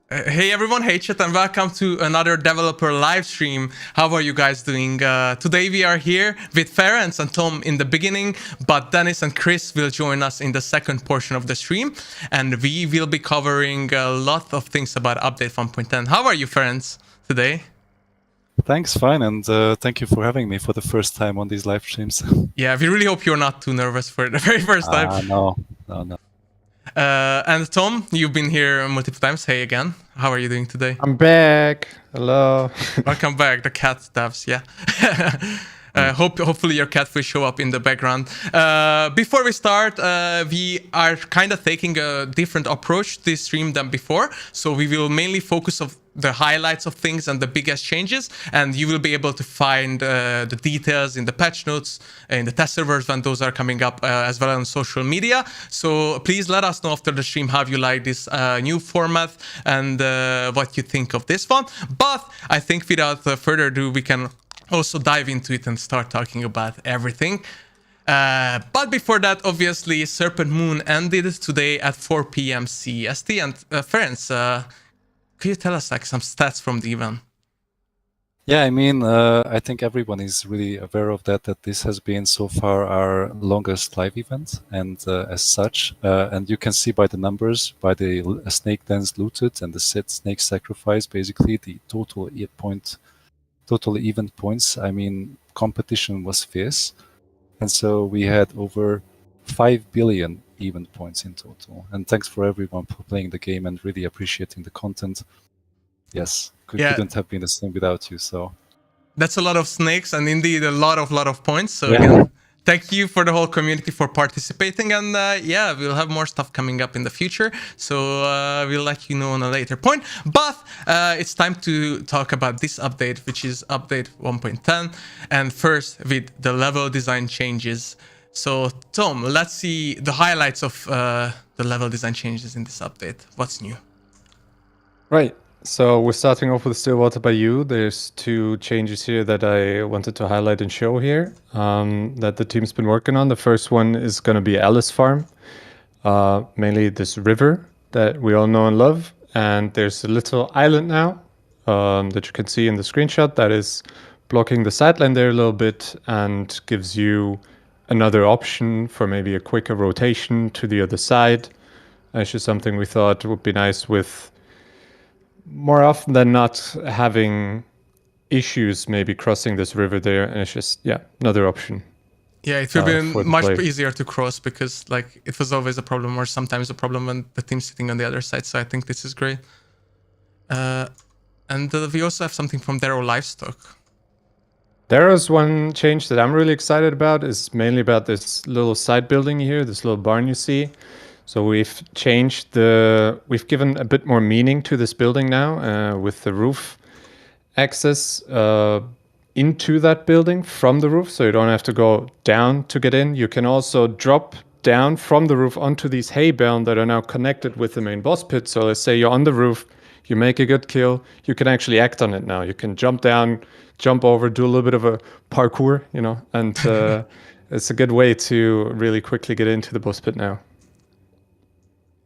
Hey everyone, hey chat, and welcome to another developer live stream. How are you guys doing? Today we are here with Ferenc and Tom in the beginning, but Dennis and Chris will join us in the second portion of the stream, and we will be covering a lot of things about update 1.10. How are you, Ferenc, today? Thanks, fine, and thank you for having me for the first time on these live streams. Yeah, we really hope you're not too nervous for the very first time. No. And Tom, you've been here multiple times. Hey again. How are you doing today? I'm back. Hello. Welcome back, the cat devs. Yeah. Hopefully your cat will show up in the background. Before we start, we are kind of taking a different approach this stream than before. So we will mainly focus on the highlights of things and the biggest changes, and you will be able to find the details in the patch notes, in the test servers when those are coming up, as well as on social media. So please let us know after the stream how you like this new format and what you think of this one. But I think without further ado, we can also dive into it and start talking about everything. But before that, obviously, Serpent Moon ended today at 4 p.m. CST. And Ferenc, could you tell us like some stats from the event? Yeah, I mean, I think everyone is really aware of that this has been so far our longest live event, and as such, and you can see by the numbers, by the snake dens looted and the set snake sacrifice, basically the total event points. I mean, competition was fierce, and so we had over 5 billion event points in total. And thanks for everyone for playing the game and really appreciating the content. Yes, couldn't have been the same without you. So that's a lot of snakes, and indeed a lot of points. So again, thank you for the whole community for participating, and yeah, we'll have more stuff coming up in the future, so we'll let you know on a later point. But it's time to talk about this update, which is update 1.10, and first with the level design changes. So Tom, let's see the highlights of the level design changes in this update. What's new? Right. So we're starting off with Stillwater Bayou. There's two changes here that I wanted to highlight and show here that the team's been working on. The first one is going to be Alice Farm, mainly this river that we all know and love. And there's a little island now that you can see in the screenshot that is blocking the sideline there a little bit and gives you another option for maybe a quicker rotation to the other side. That's just something we thought would be nice with more often than not having issues maybe crossing this river there, and it's just, yeah, another option. Yeah, it will be much easier to cross because like it was always a problem or sometimes a problem when the team's sitting on the other side, so I think this is great. And we also have something from Darrow Livestock. There's one change that I'm really excited about, is mainly about this little side building here, this little barn you see. So we've given a bit more meaning to this building now with the roof access into that building from the roof. So you don't have to go down to get in. You can also drop down from the roof onto these hay bales that are now connected with the main boss pit. So let's say you're on the roof, you make a good kill, you can actually act on it now. You can jump down, jump over, do a little bit of a parkour, you know, and it's a good way to really quickly get into the boss pit now.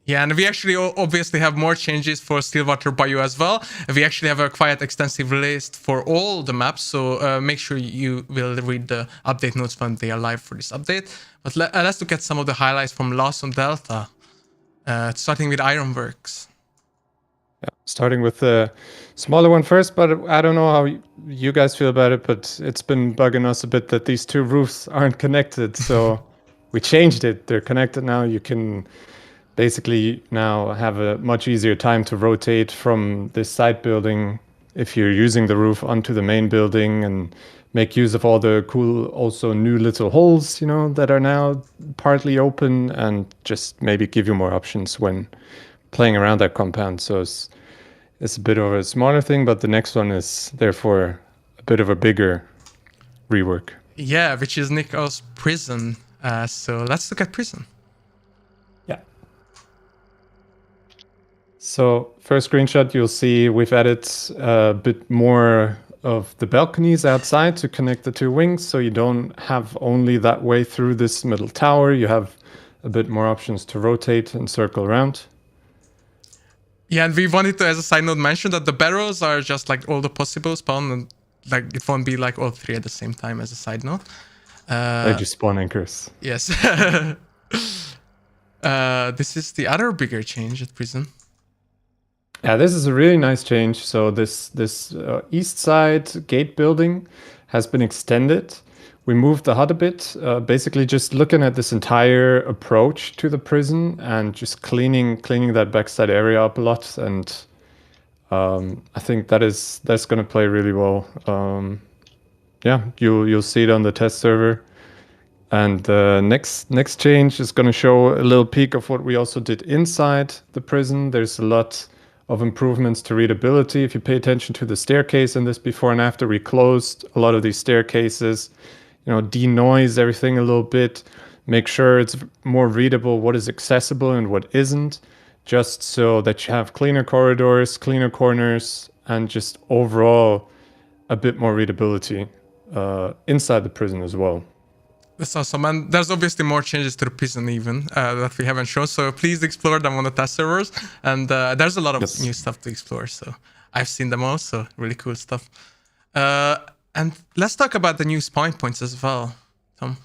Yeah, and we actually obviously have more changes for Stillwater Bayou as well. We actually have a quite extensive list for all the maps, so make sure you will read the update notes when they are live for this update. But let's look at some of the highlights from Lawson Delta, starting with Ironworks. Yeah, starting with the smaller one first, but I don't know how you guys feel about it, but it's been bugging us a bit that these two roofs aren't connected, so we changed it. They're connected now. You can basically now have a much easier time to rotate from this side building if you're using the roof onto the main building, and make use of all the cool also new little holes, you know, that are now partly open, and just maybe give you more options when playing around that compound. So it's a bit of a smaller thing, but the next one is therefore a bit of a bigger rework. Yeah, which is Nick's prison. So let's look at prison. Yeah. So first screenshot, you'll see we've added a bit more of the balconies outside to connect the two wings. So you don't have only that way through this middle tower. You have a bit more options to rotate and circle around. Yeah, and we wanted to, as a side note, mention that the barrels are just like all the possible spawn, and like it won't be like all three at the same time. As a side note, They just spawn anchors. yes. This is the other bigger change at prison. Yeah, this is a really nice change. So this east side gate building has been extended. We moved the HUD a bit, basically just looking at this entire approach to the prison and just cleaning that backside area up a lot. And I think that's going to play really well. Yeah, you'll see it on the test server. And the next change is going to show a little peek of what we also did inside the prison. There's a lot of improvements to readability. If you pay attention to the staircase in this before and after, we closed a lot of these staircases, denoise everything a little bit, make sure it's more readable what is accessible and what isn't, just so that you have cleaner corridors, cleaner corners, and just overall a bit more readability inside the prison as well. That's awesome, and there's obviously more changes to the prison even that we haven't shown, so please explore them on the test servers, and there's a lot of new stuff to explore, so I've seen them all, so really cool stuff. And let's talk about the new spawn points as well, Tom.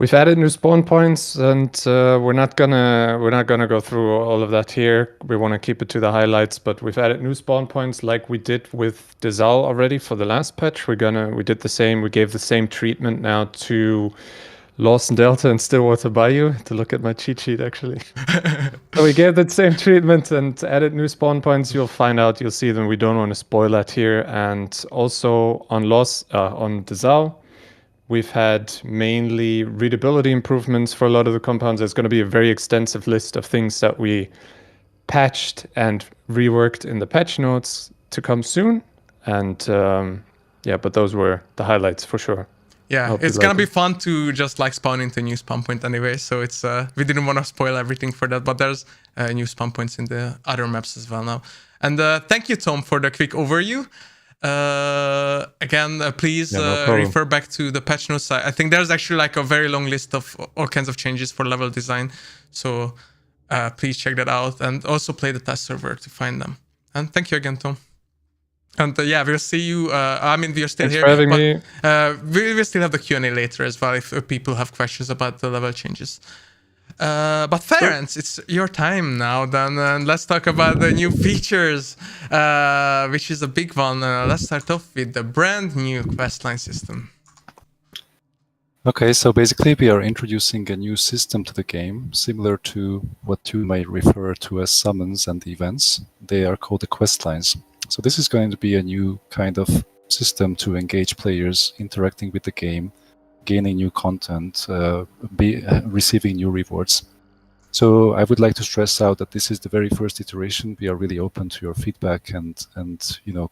We've added new spawn points, and we're not gonna go through all of that here. We want to keep it to the highlights, but we've added new spawn points like we did with Dizal already for the last patch. We did the same. We gave the same treatment now to Lawson Delta and Stillwater Bayou. To look at my cheat sheet actually. So we gave that same treatment and added new spawn points. You'll see them. We don't want to spoil that here. And also on Dizal, we've had mainly readability improvements for a lot of the compounds. There's going to be a very extensive list of things that we patched and reworked in the patch notes to come soon. And but those were the highlights for sure. Yeah, it's going to be fun to just like spawn into a new spawn point anyway. So it's we didn't want to spoil everything for that, but there's new spawn points in the other maps as well now. And thank you, Tom, for the quick overview. Again, please refer back to the patch notes. I think there's actually like a very long list of all kinds of changes for level design. So please check that out and also play the test server to find them. And thank you again, Tom. And we'll see you. We're still Thanks here. for having me. We will still have the Q&A later as well if people have questions about the level changes. But Ferenc, it's your time now then, and let's talk about the new features, which is a big one. Let's start off with the brand new Questline system. Okay, so basically we are introducing a new system to the game, similar to what you might refer to as summons and events. They are called the Questlines. So this is going to be a new kind of system to engage players interacting with the game, gaining new content, receiving new rewards. So I would like to stress out that this is the very first iteration. We are really open to your feedback and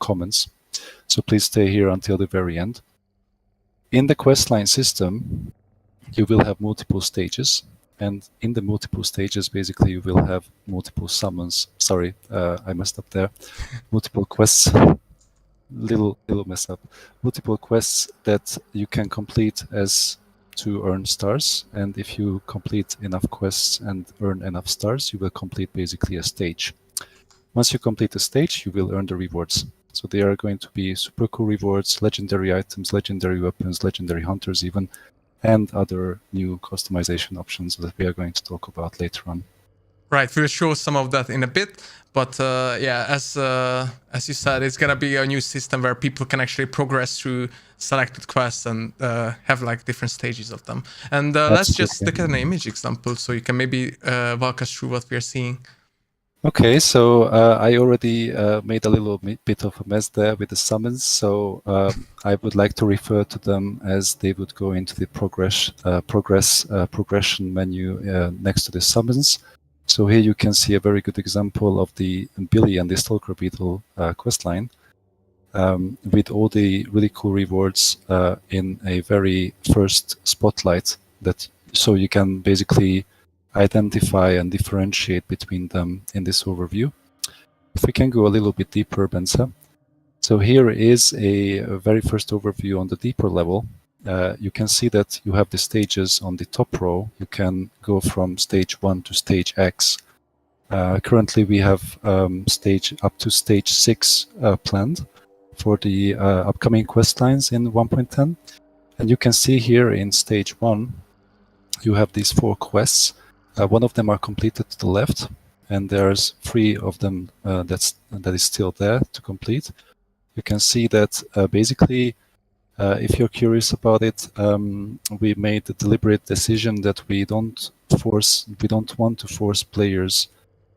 comments. So please stay here until the very end. In the Questline system, you will have multiple stages. And in the multiple stages, basically, you will have multiple summons. Sorry, I messed up there. Multiple quests. Little mess up. Multiple quests that you can complete as to earn stars. And if you complete enough quests and earn enough stars, you will complete basically a stage. Once you complete a stage, you will earn the rewards. So they are going to be super cool rewards, legendary items, legendary weapons, legendary hunters even, and other new customization options that we are going to talk about later on. Right, we'll show some of that in a bit, but as you said, it's gonna be a new system where people can actually progress through selected quests and have like different stages of them. And let's just look at an image example so you can maybe walk us through what we are seeing. Okay, so I already made a little bit of a mess there with the summons, so I would like to refer to them as they would go into the progression menu next to the summons. So here you can see a very good example of the Billy and the Stalker Beetle questline with all the really cool rewards in a very first spotlight, so you can basically identify and differentiate between them in this overview. If we can go a little bit deeper, Benza. So here is a very first overview on the deeper level. You can see that you have the stages on the top row. You can go from stage 1 to stage X. Currently, we have up to stage 6 planned for the upcoming quest lines in 1.10. And you can see here in stage 1, you have these 4 quests. One of them are completed to the left, and there's 3 of them that is still there to complete. You can see that basically, if you're curious about it, we made the deliberate decision that we don't want to force players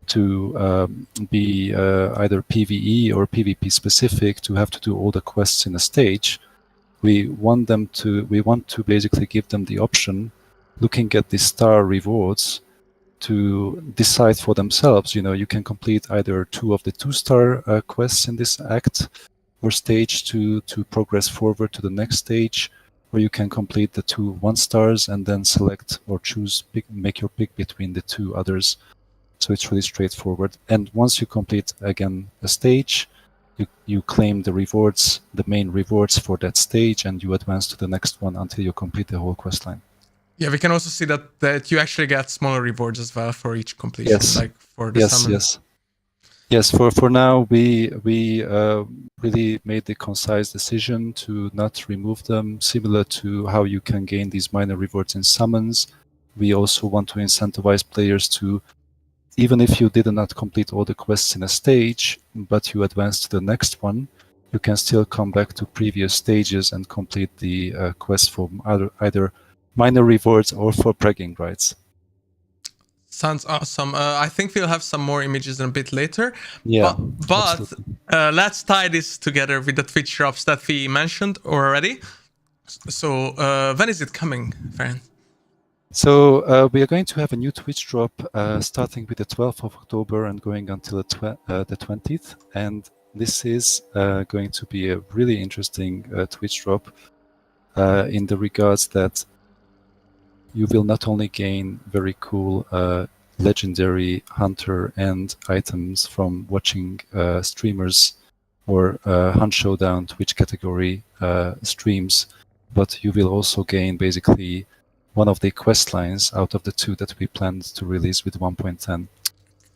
to be either PvE or PvP specific to have to do all the quests in a stage. We want to basically give them the option, looking at the star rewards, to decide for themselves. You can complete either 2 of the 2-star quests in this act or stage to progress forward to the next stage, or you can complete the 2 1-stars and then select or make your pick between the 2 others. So it's really straightforward. And once you complete again a stage, you claim the rewards, the main rewards for that stage, and you advance to the next one until you complete the whole quest line. Yeah, we can also see that you actually get smaller rewards as well for each completion, yes. like for the summon. Yes. For now, we really made the concise decision to not remove them. Similar to how you can gain these minor rewards in summons, we also want to incentivize players to, even if you did not complete all the quests in a stage, but you advance to the next one, you can still come back to previous stages and complete the quest for either minor rewards or for bragging rights. Sounds awesome. I think we'll have some more images a bit later. Yeah, but let's tie this together with the Twitch drops that we mentioned already. So when is it coming, Farron? So we are going to have a new Twitch drop starting with the 12th of October and going until the 20th. And this is going to be a really interesting Twitch drop in the regards that you will not only gain very cool legendary hunter and items from watching streamers or Hunt Showdown Twitch category streams, but you will also gain basically one of the quest lines out of the 2 that we planned to release with 1.10.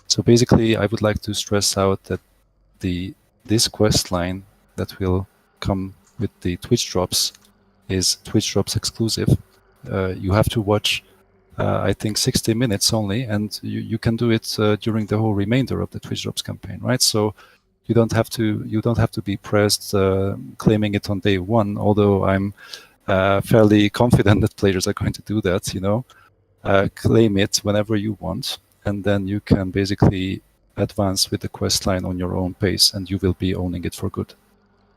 So basically, I would like to stress out that this quest line that will come with the Twitch drops is Twitch drops exclusive. You have to watch, I think, 60 minutes only, and you can do it during the whole remainder of the Twitch drops campaign, right? So you don't have to be pressed claiming it on day 1. Although I'm fairly confident that players are going to do that. Claim it whenever you want, and then you can basically advance with the quest line on your own pace, and you will be owning it for good.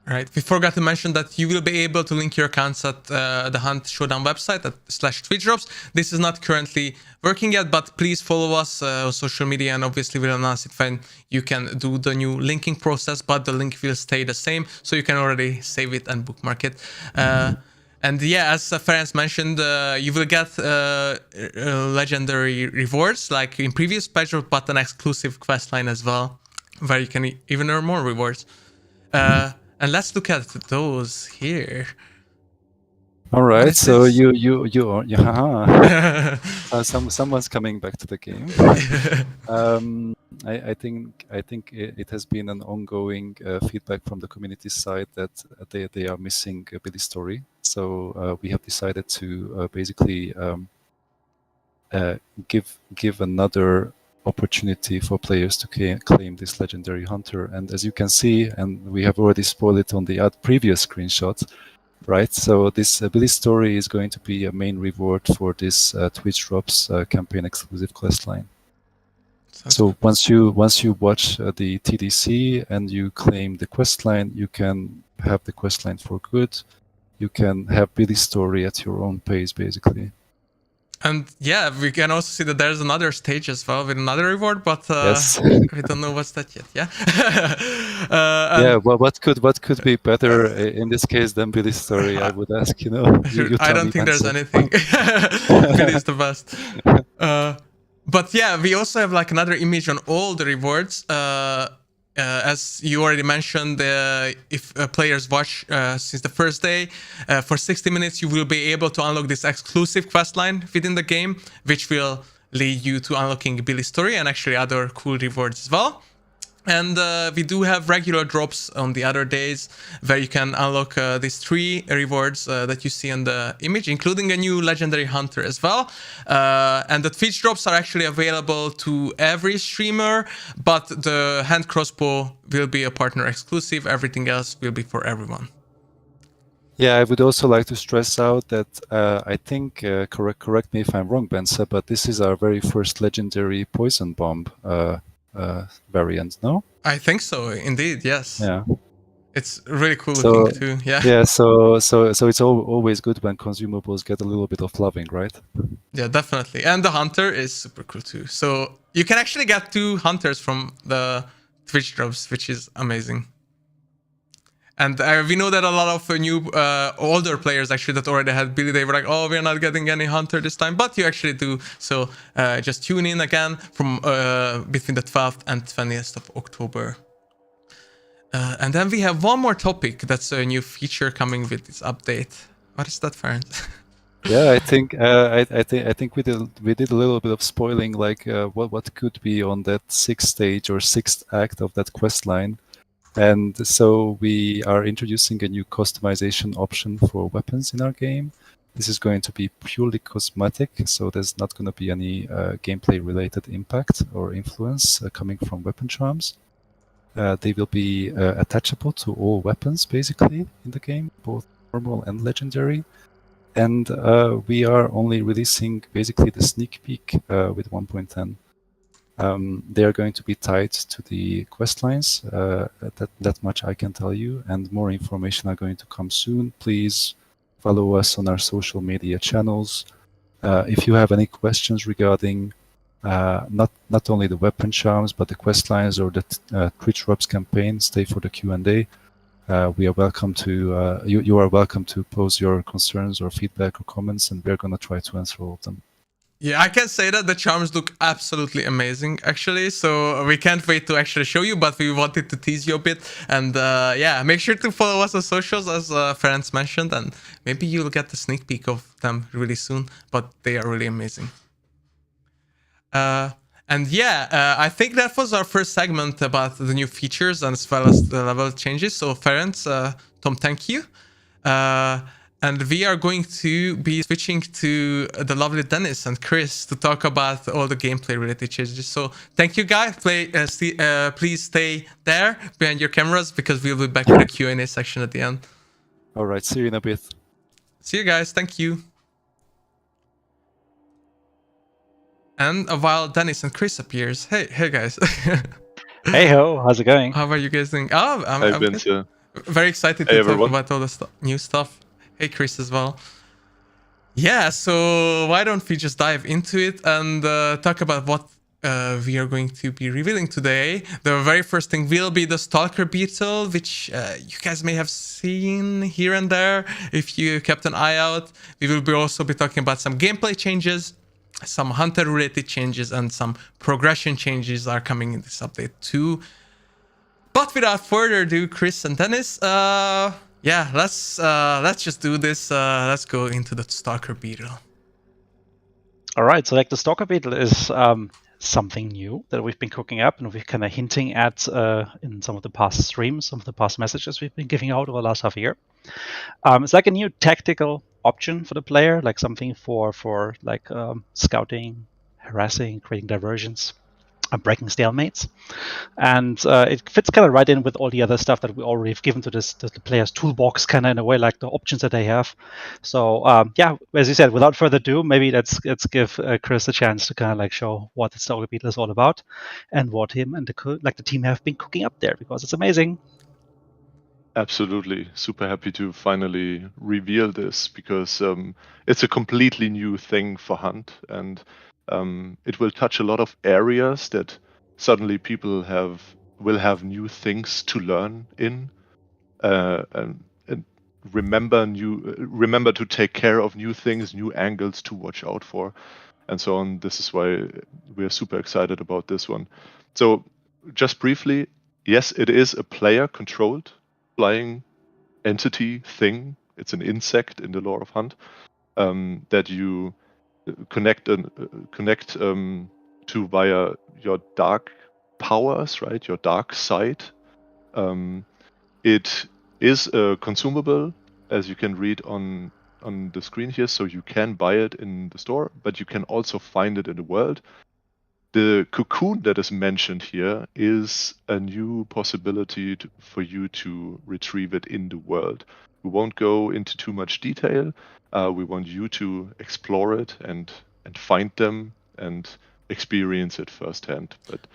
Right. We forgot to mention that you will be able to link your accounts at the Hunt Showdown website /Twitch drops. This is not currently working yet, but please follow us on social media, and obviously we'll announce it when you can do the new linking process, but the link will stay the same, so you can already save it and bookmark it. And yeah, as Ferenc mentioned, you will get legendary rewards like in previous patch drop, but an exclusive quest line as well, where you can even earn more rewards. And let's look at those here. All right, so someone's coming back to the game. I think it has been an ongoing feedback from the community side that they are missing Billy's story. So we have decided to basically give another opportunity for players to claim this legendary hunter. And as you can see, and we have already spoiled it on the previous screenshot, right? So this Billy's story is going to be a main reward for this Twitch drops campaign exclusive quest line. So once you watch the TDC and you claim the quest line, you can have the quest line for good. You can have Billy's story at your own pace, basically. And yeah, we can also see that there's another stage as well with another reward, but yes. We don't know what's that yet. Yeah. Yeah. Well, what could be better in this case than Billy's story? I would ask. You I don't think there's anything. Billy's the best. But yeah, we also have like another image on all the rewards. As you already mentioned, if players watch since the first day, for 60 minutes, you will be able to unlock this exclusive quest line within the game, which will lead you to unlocking Billy's story and actually other cool rewards as well. And we do have regular drops on the other days where you can unlock these 3 rewards that you see on the image, including a new legendary hunter as well. And the Twitch drops are actually available to every streamer, but the hand crossbow will be a partner exclusive. Everything else will be for everyone. Yeah, I would also like to stress out that I think, correct me if I'm wrong, Benza, but this is our very first legendary poison bomb variant, no? I think so, indeed, yes. Yeah. It's really cool looking too, yeah. Yeah, so it's always good when consumables get a little bit of loving, right? Yeah, definitely. And the hunter is super cool too. So you can actually get 2 hunters from the Twitch drops, which is amazing. And we know that a lot of new older players actually that already had Billy, they were like, oh, we're not getting any hunter this time, but you actually do. So just tune in again from between the 12th and 20th of October. And then we have one more topic that's a new feature coming with this update. What is that, Ferenc? Yeah, I think I think we did a little bit of spoiling, like what could be on that 6th stage or 6th act of that quest line. And so we are introducing a new customization option for weapons in our game. This is going to be purely cosmetic, so there's not going to be any gameplay-related impact or influence coming from weapon charms. They will be attachable to all weapons, basically, in the game, both normal and legendary. And we are only releasing, basically, the sneak peek with 1.10. They are going to be tied to the quest lines. That much I can tell you, and more information are going to come soon. Please follow us on our social media channels. If you have any questions regarding not only the weapon charms, but the quest lines or the Twitch drops campaign, stay for the Q&A. We are welcome to you are welcome to pose your concerns or feedback or comments, and we're going to try to answer all of them. Yeah, I can say that the charms look absolutely amazing, actually. So we can't wait to actually show you, but we wanted to tease you a bit. And yeah, make sure to follow us on socials, as Ferenc mentioned, and maybe you'll get the sneak peek of them really soon. But they are really amazing. And yeah, I think that was our first segment about the new features and as well as the level changes. So Ferenc, Tom, thank you. And we are going to be switching to the lovely Dennis and Chris to talk about all the gameplay related changes. So thank you guys. Please stay there behind your cameras because we'll be back with a Q&A section at the end. All right, see you in a bit. See you guys. Thank you. And while Dennis and Chris appears, hey guys. Hey ho, how's it going? How are you guys doing? Oh, I've been to. very excited Hey, to everyone. talk about all the new stuff. Hey Chris as well. Yeah, so why don't we just dive into it and talk about what we are going to be revealing today. The very first thing will be the Stalker Beetle, which you guys may have seen here and there if you kept an eye out. We will also be talking about some gameplay changes, some hunter related changes, and some progression changes are coming in this update too. But without further ado, Chris and Dennis, yeah, let's just do this. Let's go into the Stalker Beetle. All right, so like the Stalker Beetle is something new that we've been cooking up and we're kind of hinting at in some of the past streams, some of the past messages we've been giving out over the last half a year. It's like a new tactical option for the player, like something for like scouting, harassing, creating diversions, breaking stalemates, and it fits kind of right in with all the other stuff that we already have given to the player's toolbox, kind of in a way, like the options that they have. So yeah, as you said, without further ado, maybe let's give Chris a chance to kind of like show what the Stalker Beetle is all about, and what him and the team have been cooking up there, because it's amazing. Absolutely. Super happy to finally reveal this because it's a completely new thing for Hunt, and it will touch a lot of areas that suddenly people will have new things to learn in, and remember to take care of new things, new angles to watch out for, and so on. This is why we're super excited about this one. So just briefly, yes, it is a player-controlled flying entity thing. It's an insect in the lore of Hunt that you connect to via your dark powers, right? Your dark side. It is a consumable, as you can read on the screen here, so you can buy it in the store, but you can also find it in the world. The cocoon that is mentioned here is a new possibility for you to retrieve it in the world. We won't go into too much detail. We want you to explore it and find them and experience it firsthand. But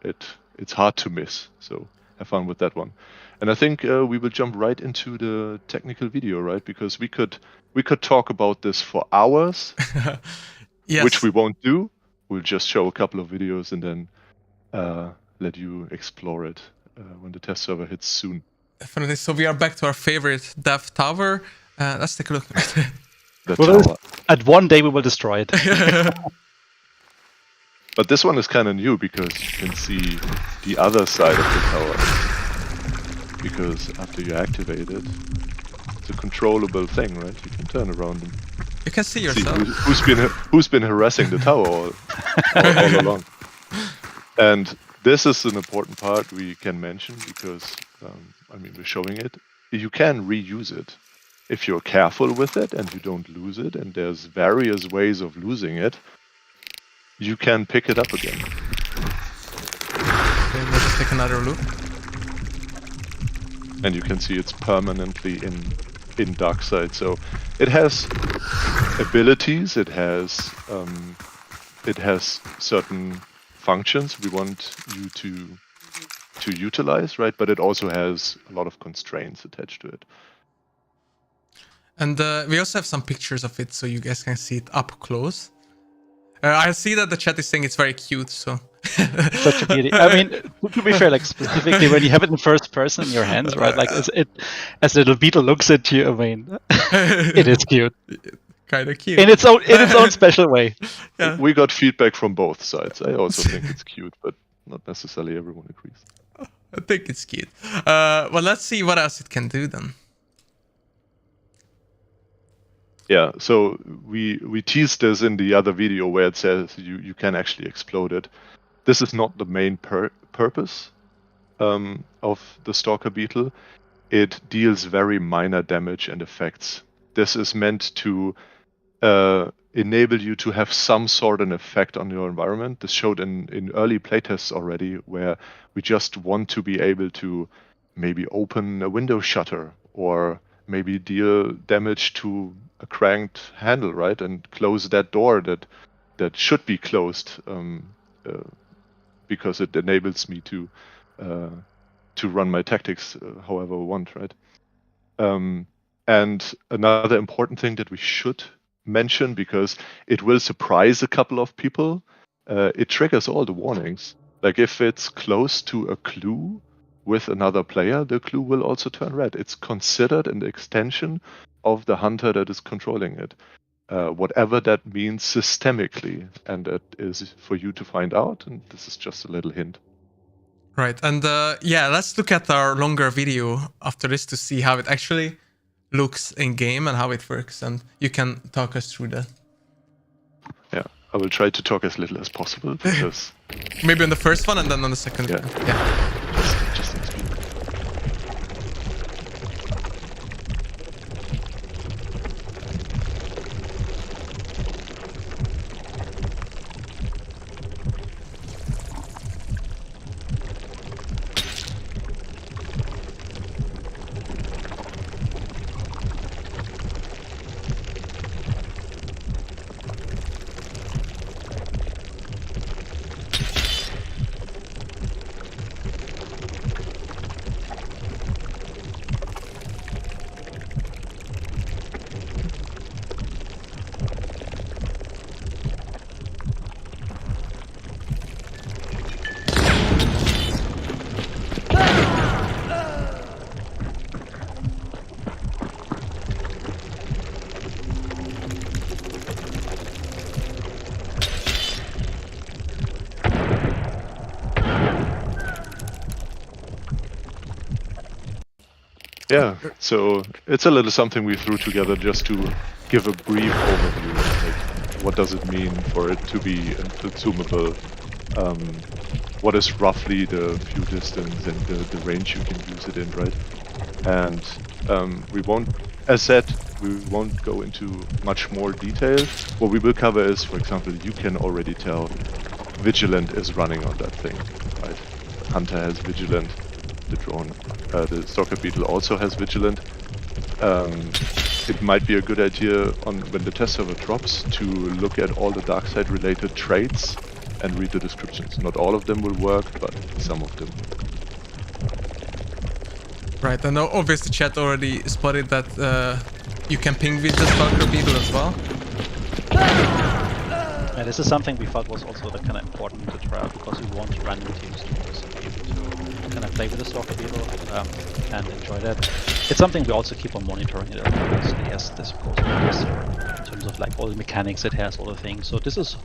it's hard to miss. So have fun with that one. And I think we will jump right into the technical video, right? Because we could talk about this for hours, Yes. which we won't do. We'll just show a couple of videos and then let you explore it when the test server hits soon. Definitely. So we are back to our favorite Death Tower. Let's take a look. The Well, tower. At one day we will destroy it. But this one is kind of new because you can see the other side of the tower. Because after you activate it, it's a controllable thing, right? You can turn around and You can see see yourself. who's been harassing the tower all along. And this is an important part we can mention because, we're showing it. You can reuse it if you're careful with it and you don't lose it, and there's various ways of losing it. You can pick it up again. Okay, let's just take another look. And you can see it's permanently in dark side. So it has abilities, it has certain functions we want you to utilize, right? But it also has a lot of constraints attached to it. And we also have some pictures of it so you guys can see it up close. I see that the chat is saying it's very cute, so... Such a beauty. I mean, to be fair, like specifically when you have it in first person in your hands, right? Like as little beetle looks at you, I mean, it is cute Kind of cute. in its own special way. Yeah. We got feedback from both sides. I also think it's cute, but not necessarily everyone agrees. I think it's cute. Well, let's see what else it can do then. Yeah, so we teased this in the other video where it says you can actually explode it. This is not the main purpose of the Stalker Beetle. It deals very minor damage and effects. This is meant to enable you to have some sort of effect on your environment. This showed in early playtests already, where we just want to be able to maybe open a window shutter or maybe deal damage to a cranked handle, right, and close that door that should be closed because it enables me to run my tactics however I want, right? And another important thing that we should mention, because it will surprise a couple of people, it triggers all the warnings. Like if it's close to a clue with another player, the clue will also turn red. It's considered an extension of the hunter that is controlling it. Whatever that means systemically, and that is for you to find out, and this is just a little hint. Right, and yeah, let's look at our longer video after this to see how it actually looks in game and how it works, and you can talk us through that. Yeah, I will try to talk as little as possible because Maybe on the first one and then on the second Yeah. one. Yeah. just in speed. Yeah, so it's a little something we threw together just to give a brief overview. Like what does it mean for it to be a consumable? What is roughly the view distance and the range you can use it in, right? And we won't, as said, we won't go into much more detail. What we will cover is, for example, you can already tell Vigilant is running on that thing, right? Hunter has Vigilant, the drone, the Stalker Beetle also has Vigilant. It might be a good idea when the test server drops to look at all the dark side related traits and read the descriptions. Not all of them will work, but some of them. Right, and obviously chat already spotted that you can ping with the Stalker Beetle as well. And this is something we thought was also kind of important to try out, because we want random teams to also be able to kind of play with the Stalker Beetle and enjoy that. It's something we also keep on monitoring it, because yes, this of course in terms of like all the mechanics it has, all the things. So this is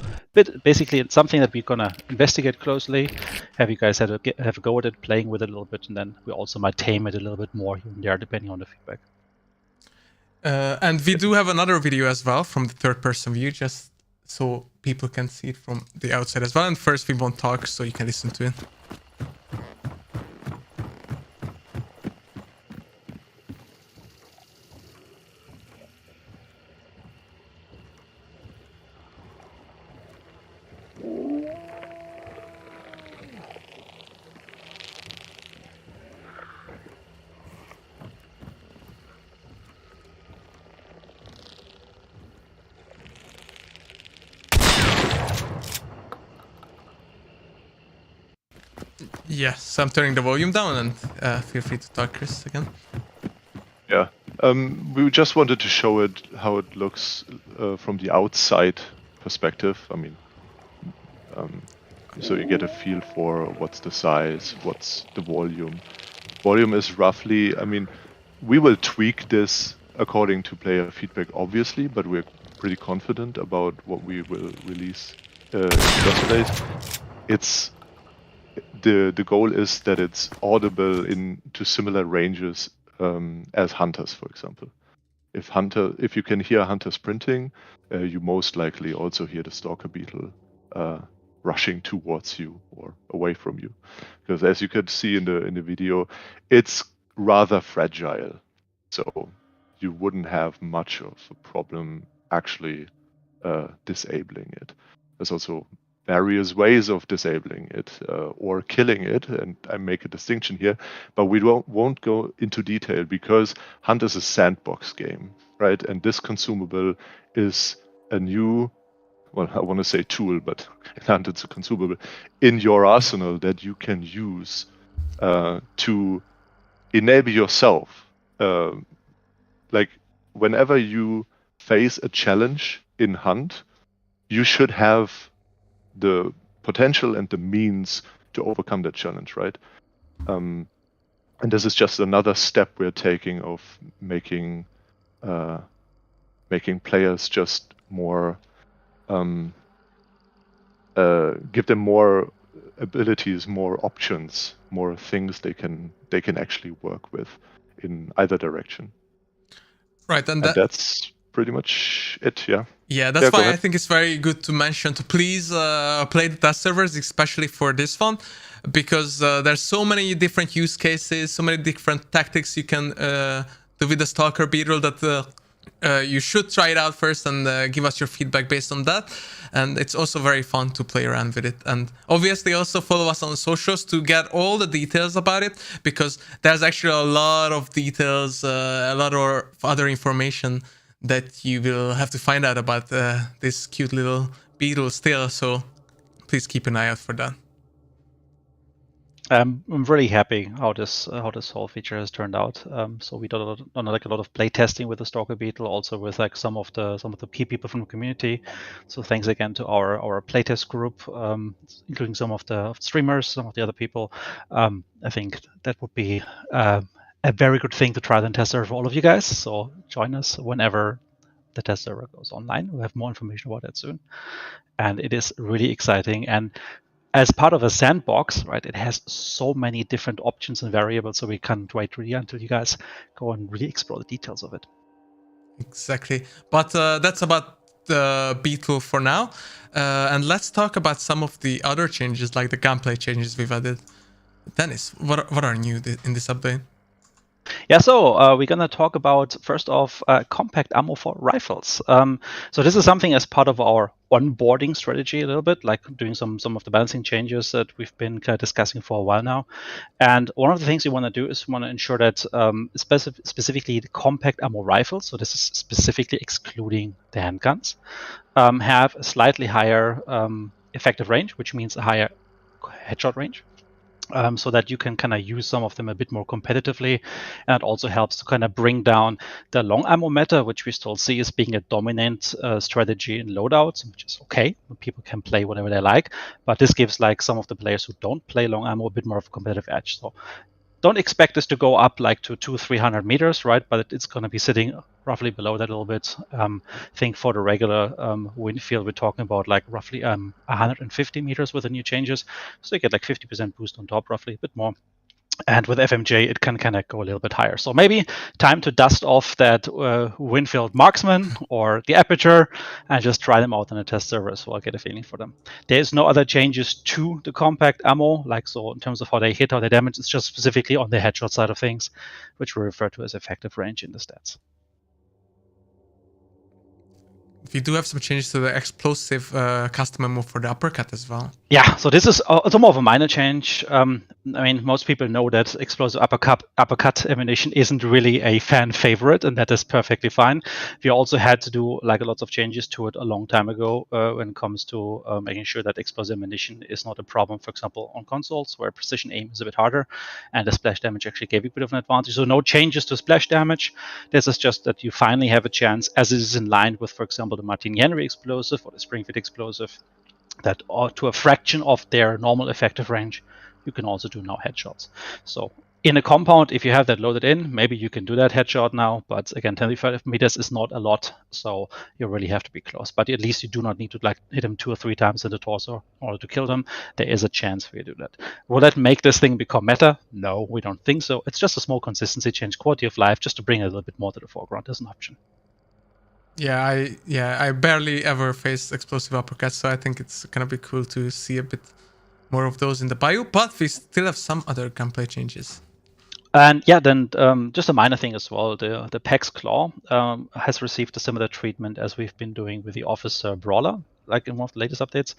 basically it's something that we're gonna investigate closely, have you guys have a go at it, playing with it a little bit, and then we also might tame it a little bit more here and there depending on the feedback. And we do have another video as well from the third person view, just so people can see it from the outside as well. And first we won't talk, so you can listen to it. Yes, I'm turning the volume down, and feel free to talk, Chris, again. Yeah, we just wanted to show it how it looks from the outside perspective. I mean, so you get a feel for what's the size, what's the volume. Volume is roughly, I mean, we will tweak this according to player feedback, obviously, but we're pretty confident about what we will release in first place. It's the goal is that it's audible into similar ranges as hunters, for example. If you can hear hunter sprinting, you most likely also hear the Stalker Beetle rushing towards you or away from you, because as you could see in the video, it's rather fragile, so you wouldn't have much of a problem actually disabling it. There's also various ways of disabling it or killing it, and I make a distinction here, but we won't go into detail because Hunt is a sandbox game, right? And this consumable is a new, well, I want to say tool, but in Hunt it's a consumable in your arsenal that you can use to enable yourself. Like whenever you face a challenge in Hunt, you should have the potential and the means to overcome that challenge, right? And this is just another step we're taking of making players just more give them more abilities, more options, more things they can actually work with in either direction. Right, and that's pretty much it, yeah. Yeah, that's why I think it's very good to mention to please play the test servers, especially for this one, because there's so many different use cases, so many different tactics you can do with the Stalker Beetle that you should try it out first and give us your feedback based on that. And it's also very fun to play around with it. And obviously also follow us on socials to get all the details about it, because there's actually a lot of details, a lot of other information that you will have to find out about this cute little beetle still. So please keep an eye out for that. I'm really happy how this whole feature has turned out. So we done like a lot of play testing with the Stalker Beetle, also with like some of the key people from the community. So thanks again to our playtest group, including some of the streamers, some of the other people. I think that would be a very good thing to try the test server for all of you guys. So join us whenever the test server goes online. We'll have more information about that soon. And it is really exciting. And as part of a sandbox, right, it has so many different options and variables, so we can't wait really until you guys go and really explore the details of it. Exactly. But that's about the Beetle for now. And let's talk about some of the other changes, like the gameplay changes we've added. Dennis, what are new in this update? Yeah, so we're going to talk about, first off, compact ammo for rifles. So this is something as part of our onboarding strategy a little bit, like doing some of the balancing changes that we've been kind of discussing for a while now. And one of the things we want to do is we want to ensure that specifically the compact ammo rifles, so this is specifically excluding the handguns, have a slightly higher effective range, which means a higher headshot range. So that you can kind of use some of them a bit more competitively. And it also helps to kind of bring down the long ammo meta, which we still see as being a dominant strategy in loadouts, which is okay. People can play whatever they like. But this gives like some of the players who don't play long ammo a bit more of a competitive edge. So don't expect this to go up like to 200-300 meters, right? But it's going to be sitting roughly below that a little bit. I think for the regular Winfield, we're talking about like roughly 150 meters with the new changes. So you get like 50% boost on top, roughly a bit more. And with FMJ, it can kind of go a little bit higher. So maybe time to dust off that Winfield Marksman or the Aperture and just try them out on a test server so I'll get a feeling for them. There's no other changes to the compact ammo, like so in terms of how they hit, how they damage. It's just specifically on the headshot side of things, which we refer to as effective range in the stats. We do have some changes to the explosive custom ammo for the uppercut as well. Yeah, so this is also more of a minor change. I mean, most people know that explosive uppercut ammunition isn't really a fan favorite, and that is perfectly fine. We also had to do like lots of changes to it a long time ago when it comes to making sure that explosive ammunition is not a problem, for example, on consoles where precision aim is a bit harder, and the splash damage actually gave you a bit of an advantage. So no changes to splash damage. This is just that you finally have a chance, as it is in line with, for example, the Martin Henry explosive or the Springfield explosive, that to a fraction of their normal effective range, you can also do now headshots. So in a compound, if you have that loaded in, maybe you can do that headshot now. But again, 25 meters is not a lot, so you really have to be close. But at least you do not need to like hit him 2 or 3 times in the torso in order to kill them. There is a chance for you to do that. Will that make this thing become meta? No, we don't think so. It's just a small consistency change, quality of life, just to bring it a little bit more to the foreground as an option. I barely ever face explosive uppercuts, so I think it's gonna be cool to see a bit more of those in the bio. But we still have some other gameplay changes. And yeah, then just a minor thing as well. The Pax Claw has received a similar treatment as we've been doing with the Officer Brawler, like in one of the latest updates,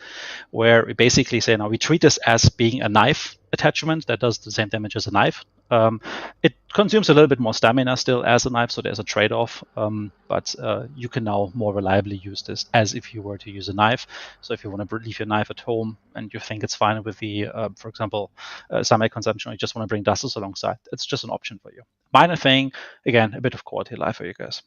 where we basically say now we treat this as being a knife attachment that does the same damage as a knife. It consumes a little bit more stamina still as a knife, so there's a trade-off, but you can now more reliably use this as if you were to use a knife. So if you want to leave your knife at home and you think it's fine with the, for example, semi-consumption, or you just want to bring dusters alongside, it's just an option for you. Minor thing, again, a bit of quality of life for you guys.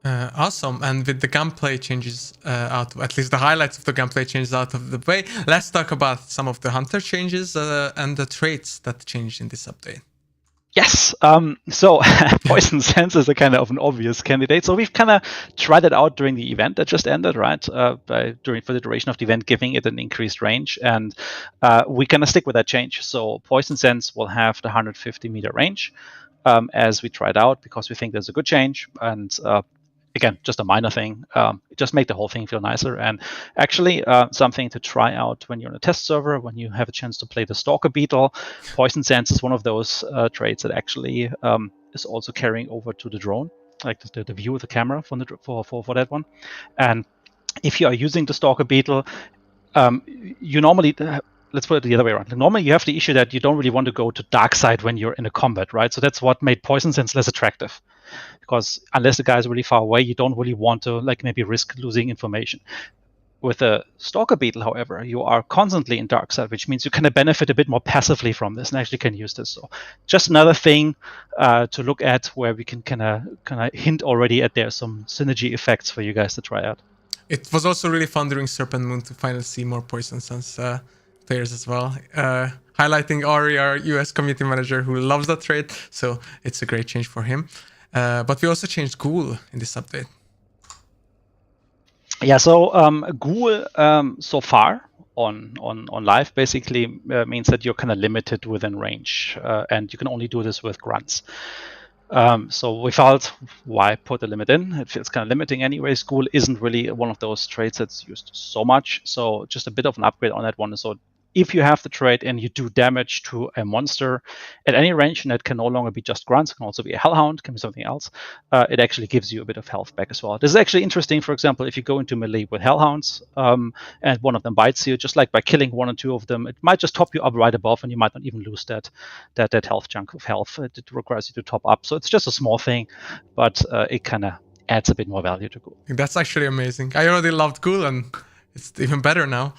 Awesome. And with the gameplay changes at least the highlights of the gameplay changes out of the way, let's talk about some of the hunter changes and the traits that changed in this update. Yes. So Poison Sense is a kind of an obvious candidate. So we've kind of tried it out during the event that just ended, right? For the duration of the event, giving it an increased range, and we're gonna stick with that change. So Poison Sense will have the 150 meter range as we tried out because we think there's a good change, and again, just a minor thing. Just make the whole thing feel nicer. And actually, something to try out when you're on a test server, when you have a chance to play the Stalker Beetle. Poison Sense is one of those traits that actually is also carrying over to the drone, like the view of the camera for that one. And if you are using the Stalker Beetle, you normally... let's put it the other way around. Normally, you have the issue that you don't really want to go to dark side when you're in a combat, right? So that's what made Poison Sense less attractive. Because unless the guy is really far away, you don't really want to like maybe risk losing information. With a Stalker Beetle, however, you are constantly in dark side, which means you kind of benefit a bit more passively from this and actually can use this. So just another thing to look at where we can kind of hint already at there's some synergy effects for you guys to try out. It was also really fun during Serpent Moon to finally see more Poison Sense players as well. Highlighting Ari, our US community manager, who loves that trait, so it's a great change for him. But we also changed Ghoul in this update. Yeah, so Ghoul so far on live basically means that you're kind of limited within range, and you can only do this with grunts. So we felt, why put a limit in? It feels kind of limiting anyway. School isn't really one of those traits that's used so much. So just a bit of an upgrade on that one. So if you have the trait and you do damage to a monster at any range, and that can no longer be just grunts, it can also be a hellhound, can be something else, it actually gives you a bit of health back as well. This is actually interesting. For example, if you go into melee with hellhounds and one of them bites you, just like by killing one or two of them, it might just top you up right above, and you might not even lose that health chunk of health. It requires you to top up. So it's just a small thing, but it kind of adds a bit more value to Ghoul. That's actually amazing. I already loved Ghoul, and it's even better now.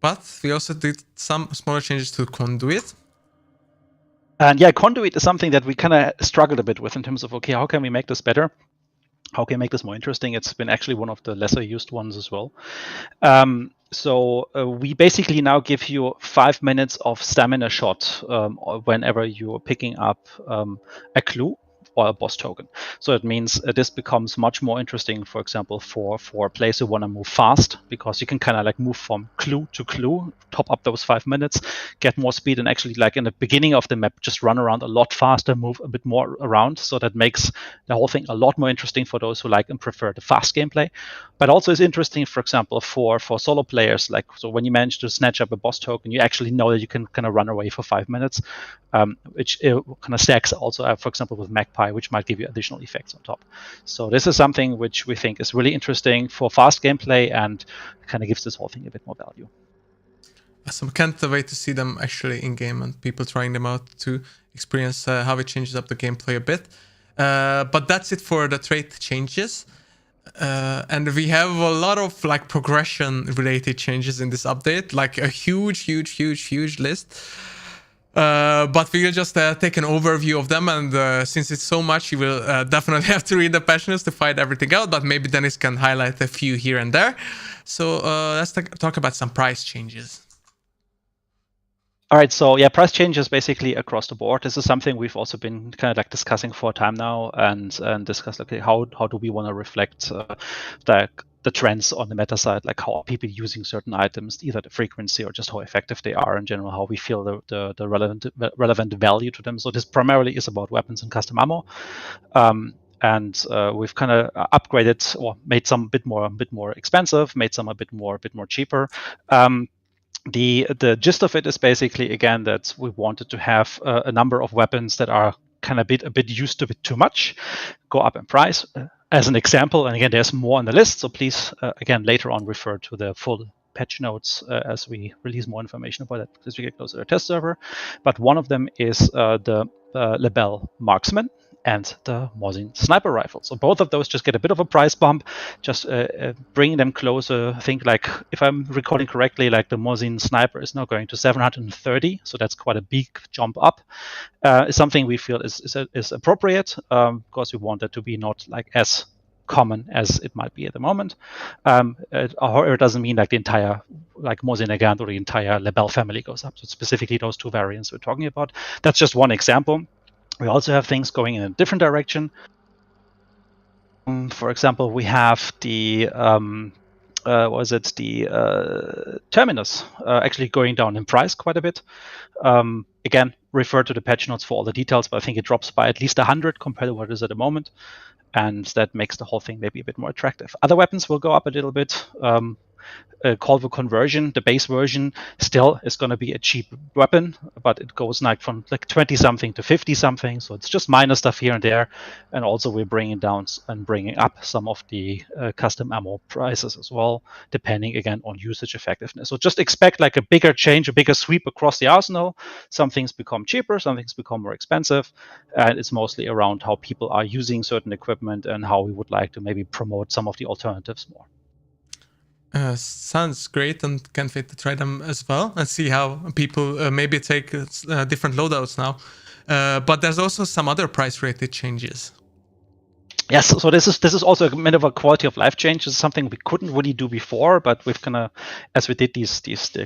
But we also did some smaller changes to Conduit. And yeah, Conduit is something that we kind of struggled a bit with in terms of, okay, how can we make this better? How can we make this more interesting? It's been actually one of the lesser used ones as well. So we basically now give you 5 minutes of stamina shot whenever you're picking up a clue or a boss token. So it means this becomes much more interesting, for example, for players who want to move fast, because you can kind of like move from clue to clue, top up those 5 minutes, get more speed, and actually like in the beginning of the map, just run around a lot faster, move a bit more around. So that makes the whole thing a lot more interesting for those who like and prefer the fast gameplay. But also is interesting, for example, for solo players. Like, so when you manage to snatch up a boss token, you actually know that you can kind of run away for 5 minutes, which kind of stacks also, for example, with Magpie, which might give you additional effects on top. So this is something which we think is really interesting for fast gameplay and kind of gives this whole thing a bit more value. So I can't wait to see them actually in game and people trying them out to experience how it changes up the gameplay a bit. But that's it for the trait changes. And we have a lot of like progression related changes in this update, like a huge list. But we'll just take an overview of them, and since it's so much, you will definitely have to read the patch notes to find everything out, but maybe Dennis can highlight a few here and there. So let's talk about some price changes. All right, so yeah, price changes basically across the board. This is something we've also been kind of like discussing for a time now, and discuss, okay, how do we want to reflect the trends on the meta side, like how are people using certain items, either the frequency or just how effective they are in general, how we feel the relevant value to them. So this primarily is about weapons and custom ammo. And we've kind of upgraded or made some a bit more expensive, made some a bit more cheaper. The gist of it is basically, again, that we wanted to have a number of weapons that are kind of a bit used to a bit too much, go up in price. As an example, and again, there's more on the list, so please, again, later on refer to the full patch notes as we release more information about it as we get closer to the test server. But one of them is the Lebel Marksman and the Mosin Sniper Rifle. So both of those just get a bit of a price bump, just bringing them closer. I think, like, if I'm recalling correctly, like the Mosin Sniper is now going to 730, so that's quite a big jump up. It's something we feel is appropriate, because we want it to be not like as common as it might be at the moment. However, it doesn't mean like the entire like Mosin Nagant or the entire Lebel family goes up. So specifically those two variants we're talking about. That's just one example. We also have things going in a different direction. For example, we have the Terminus actually going down in price quite a bit. Again, refer to the patch notes for all the details, but I think it drops by at least 100 compared to what it is at the moment, and that makes the whole thing maybe a bit more attractive. Other weapons will go up a little bit. Call for conversion, the base version still is going to be a cheap weapon, but it goes like from like 20 something to 50 something, so it's just minor stuff here and there. And also we're bringing down and bringing up some of the custom ammo prices as well, depending again on usage effectiveness. So just expect like a bigger change, a bigger sweep across the arsenal. Some things become cheaper, some things become more expensive, and it's mostly around how people are using certain equipment and how we would like to maybe promote some of the alternatives more. Sounds great, and can't wait to try them as well and see how people maybe take different loadouts now. But there's also some other price-rated changes. Yes, so this is also a bit of a quality of life change. This is something we couldn't really do before, but we've kind of, as we did these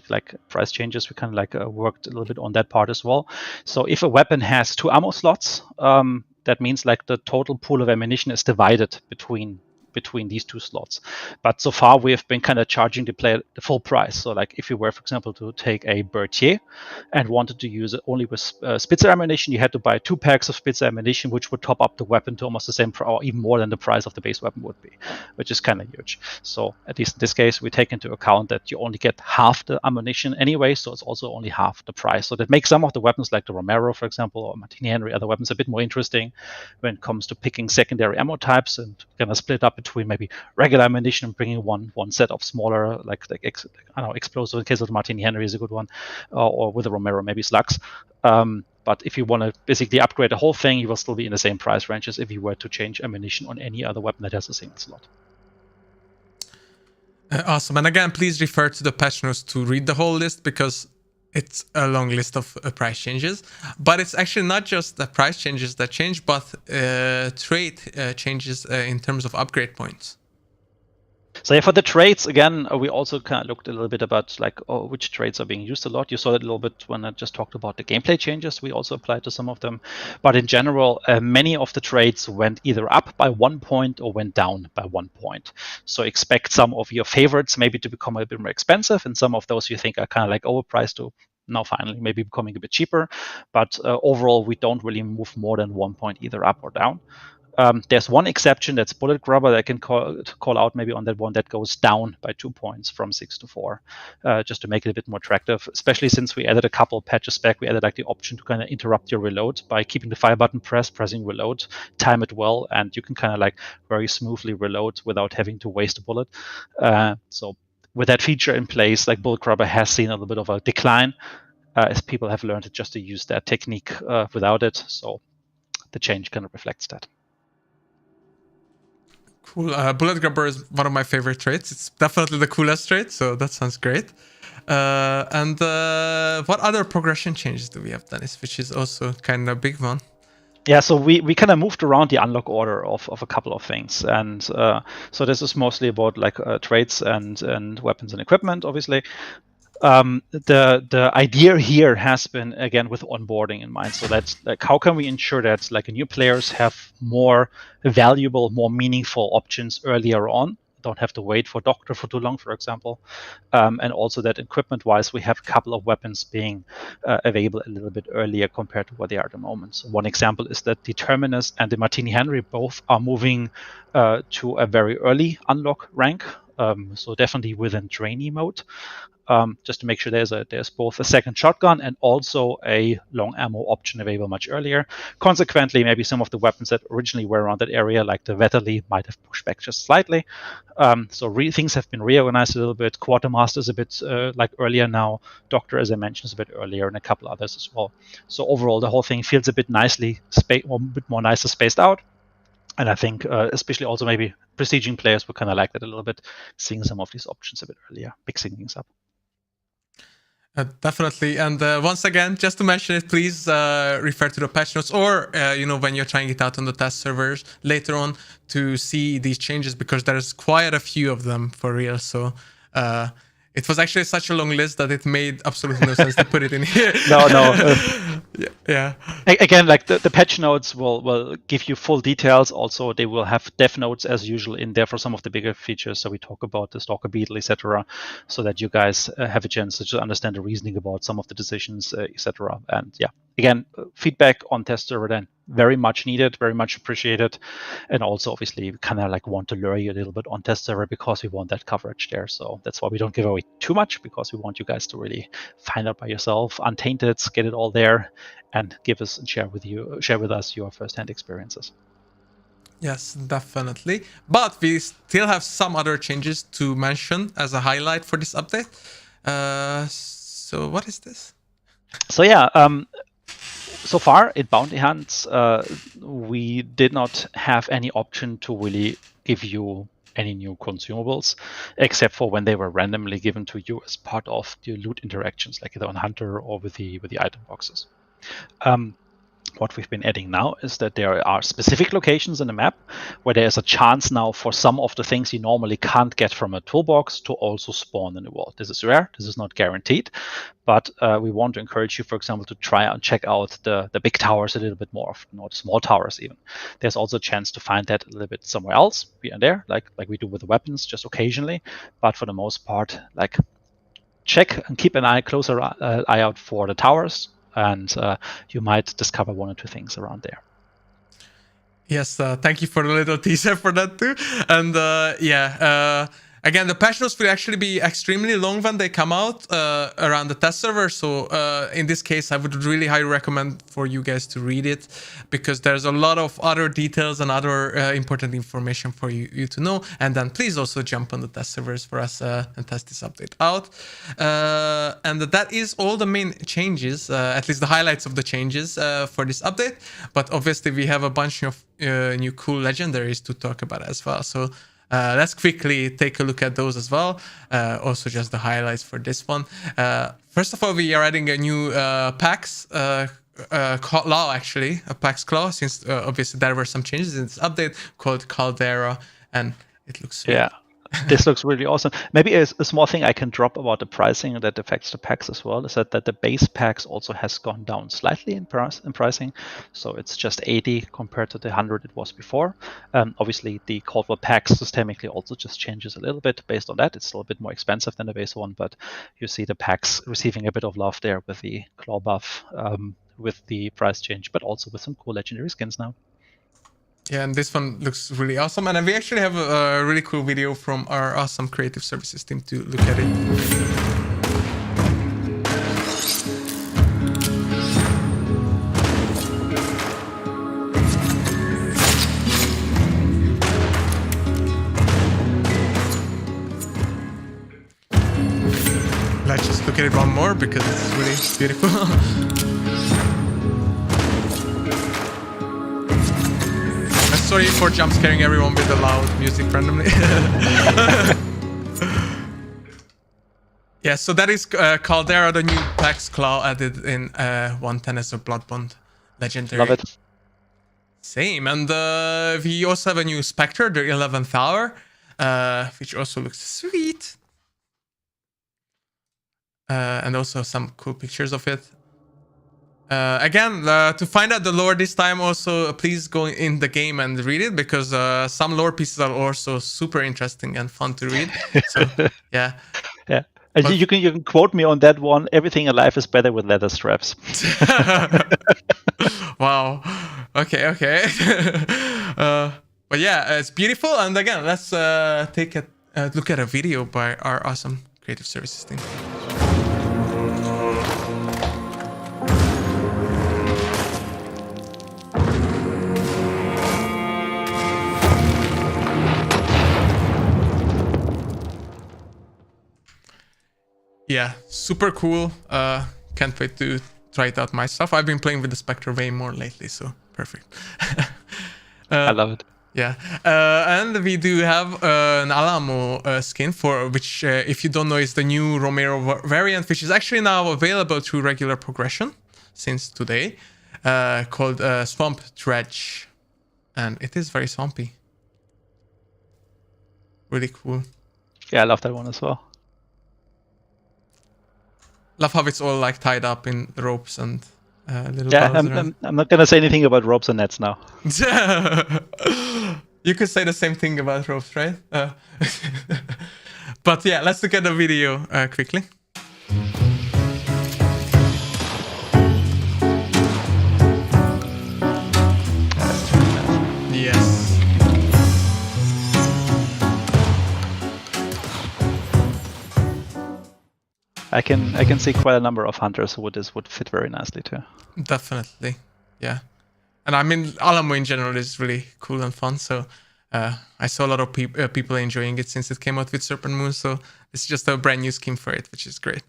like price changes, we kind of like worked a little bit on that part as well. So if a weapon has 2 ammo slots, that means like the total pool of ammunition is divided between between these two slots. But so far we have been kind of charging the player the full price. So like if you were, for example, to take a Berthier and wanted to use it only with Spitzer ammunition, you had to buy 2 packs of Spitzer ammunition, which would top up the weapon to almost the same or even more than the price of the base weapon would be, which is kind of huge. So at least in this case, we take into account that you only get half the ammunition anyway, so it's also only half the price. So that makes some of the weapons like the Romero, for example, or Martini Henry, other weapons a bit more interesting when it comes to picking secondary ammo types and kind of split up between maybe regular ammunition and bringing one set of smaller, like I don't know, explosive. In case of the Martini Henry is a good one, or with the Romero maybe slugs. But if you want to basically upgrade the whole thing, you will still be in the same price range as if you were to change ammunition on any other weapon that has a single slot. Awesome. And again, please refer to the patch notes to read the whole list, because it's a long list of price changes. But it's actually not just the price changes that change, but trait changes in terms of upgrade points. So yeah, for the traits, again, we also kind of looked a little bit about like which traits are being used a lot. You saw it a little bit when I just talked about the gameplay changes. We also applied to some of them. But in general, many of the traits went either up by 1 point or went down by 1 point. So expect some of your favorites maybe to become a bit more expensive, and some of those you think are kind of like overpriced to now finally maybe becoming a bit cheaper. But overall, we don't really move more than 1 point either up or down. There's one exception, that's Bullet Grubber, that I can call out maybe on that one, that goes down by 2 points from 6 to 4, just to make it a bit more attractive, especially since we added a couple patches back. We added like the option to kind of interrupt your reload by keeping the fire button pressing reload, time it well, and you can kind of like very smoothly reload without having to waste a bullet. So with that feature in place, like Bullet Grubber has seen a little bit of a decline as people have learned just to use that technique without it. So the change kind of reflects that. Cool. Bullet Grubber is one of my favorite traits. It's definitely the coolest trait, so that sounds great. And what other progression changes do we have, Dennis, which is also kind of a big one? Yeah, so we kind of moved around the unlock order of a couple of things. And so this is mostly about like traits and weapons and equipment, obviously. The idea here has been, again, with onboarding in mind. So that's like, how can we ensure that like new players have more valuable, more meaningful options earlier on? Don't have to wait for Doctor for too long, for example. And also that equipment-wise, we have a couple of weapons being available a little bit earlier compared to what they are at the moment. So one example is that the Terminus and the Martini Henry both are moving to a very early unlock rank. So definitely within trainee mode. Just to make sure there's both a second shotgun and also a long ammo option available much earlier. Consequently, maybe some of the weapons that originally were around that area, like the Vetterli, might have pushed back just slightly. So things have been reorganized a little bit. Quartermaster is a bit like earlier now. Doctor, as I mentioned, is a bit earlier, and a couple others as well. So overall, the whole thing feels a bit nicely, a bit more nicely spaced out. And I think especially also maybe prestiging players will kind of like that a little bit, seeing some of these options a bit earlier, mixing things up. Definitely. And once again, just to mention it, please refer to the patch notes, or when you're trying it out on the test servers later on to see these changes, because there's quite a few of them for real. So it was actually such a long list that it made absolutely no sense to put it in here. No. Yeah. Again, like the patch notes will give you full details. Also, they will have dev notes as usual in there for some of the bigger features. So we talk about the Stalker Beetle, etc., so that you guys have a chance to just understand the reasoning about some of the decisions, etc. And yeah, again, feedback on test server then very much needed, very much appreciated, and also obviously we kind of like want to lure you a little bit on test server because we want that coverage there. So that's why we don't give away too much, because we want you guys to really find out by yourself, untainted, get it all there, and give us and share with us your first-hand experiences. Yes, definitely. But we still have some other changes to mention as a highlight for this update. So what is this? So yeah, so far in Bounty Hunts, we did not have any option to really give you any new consumables, except for when they were randomly given to you as part of the loot interactions, like either on Hunter or with the item boxes. what we've been adding now is that there are specific locations in the map where there's a chance now for some of the things you normally can't get from a toolbox to also spawn in the world. This is rare, this is not guaranteed, but we want to encourage you, for example, to try and check out the big towers a little bit more often, or the small towers even. There's also a chance to find that a little bit somewhere else, here and there, like we do with the weapons, just occasionally. But for the most part, like, check and keep an closer eye out for the towers, and you might discover one or two things around there. Yes, thank you for the little teaser for that too. And again, the patch notes will actually be extremely long when they come out around the test server. So in this case, I would really highly recommend for you guys to read it, because there's a lot of other details and other important information for you to know. And then please also jump on the test servers for us and test this update out. And that is all the main changes, at least the highlights of the changes for this update. But obviously we have a bunch of new cool legendaries to talk about as well. So let's quickly take a look at those as well. Also just the highlights for this one. First of all, we are adding a new Pax Claw, actually, a Pax Claw, since obviously there were some changes in this update, called Caldera, and it looks sweet. Yeah. This looks really awesome. Maybe a small thing I can drop about the pricing that affects the packs as well is that the base packs also has gone down slightly in pricing. So it's just 80 compared to the 100 it was before. Obviously, the Cold War packs systemically also just changes a little bit based on that. It's still a bit more expensive than the base one, but you see the packs receiving a bit of love there with the claw buff, with the price change, but also with some cool legendary skins now. Yeah, and this one looks really awesome. And we actually have a really cool video from our awesome creative services team to look at it. Let's just look at it one more because it's really beautiful. Sorry for jump scaring everyone with the loud music randomly. Yeah, so that is Caldera, the new Pax Claw added in 110 as a Bloodbond legendary. Love it. Same, and we also have a new Spectre, the 11th hour, which also looks sweet. And also some cool pictures of it. Again, to find out the lore this time, also please go in the game and read it, because some lore pieces are also super interesting and fun to read. So yeah. Yeah. And you can quote me on that one. Everything in life is better with leather straps. Wow. Okay. But yeah, it's beautiful. And again, let's take a look at a video by our awesome creative services team. Yeah, super cool. Can't wait to try it out myself. I've been playing with the Spectre way more lately, so perfect. I love it. Yeah, and we do have an Alamo skin, for which, if you don't know, is the new Romero variant, which is actually now available through regular progression since today, called Swamp Dredge, and it is very swampy. Really cool. Yeah, I love that one as well. Love how it's all like tied up in ropes and little. Yeah, I'm not gonna say anything about ropes and nets now. You could say the same thing about ropes, right? But yeah, let's look at the video quickly. Yes. I can see quite a number of hunters who this would fit very nicely too. Definitely, yeah. And I mean, Alamo in general is really cool and fun. So I saw a lot of people enjoying it since it came out with Serpent Moon. So it's just a brand new skin for it, which is great.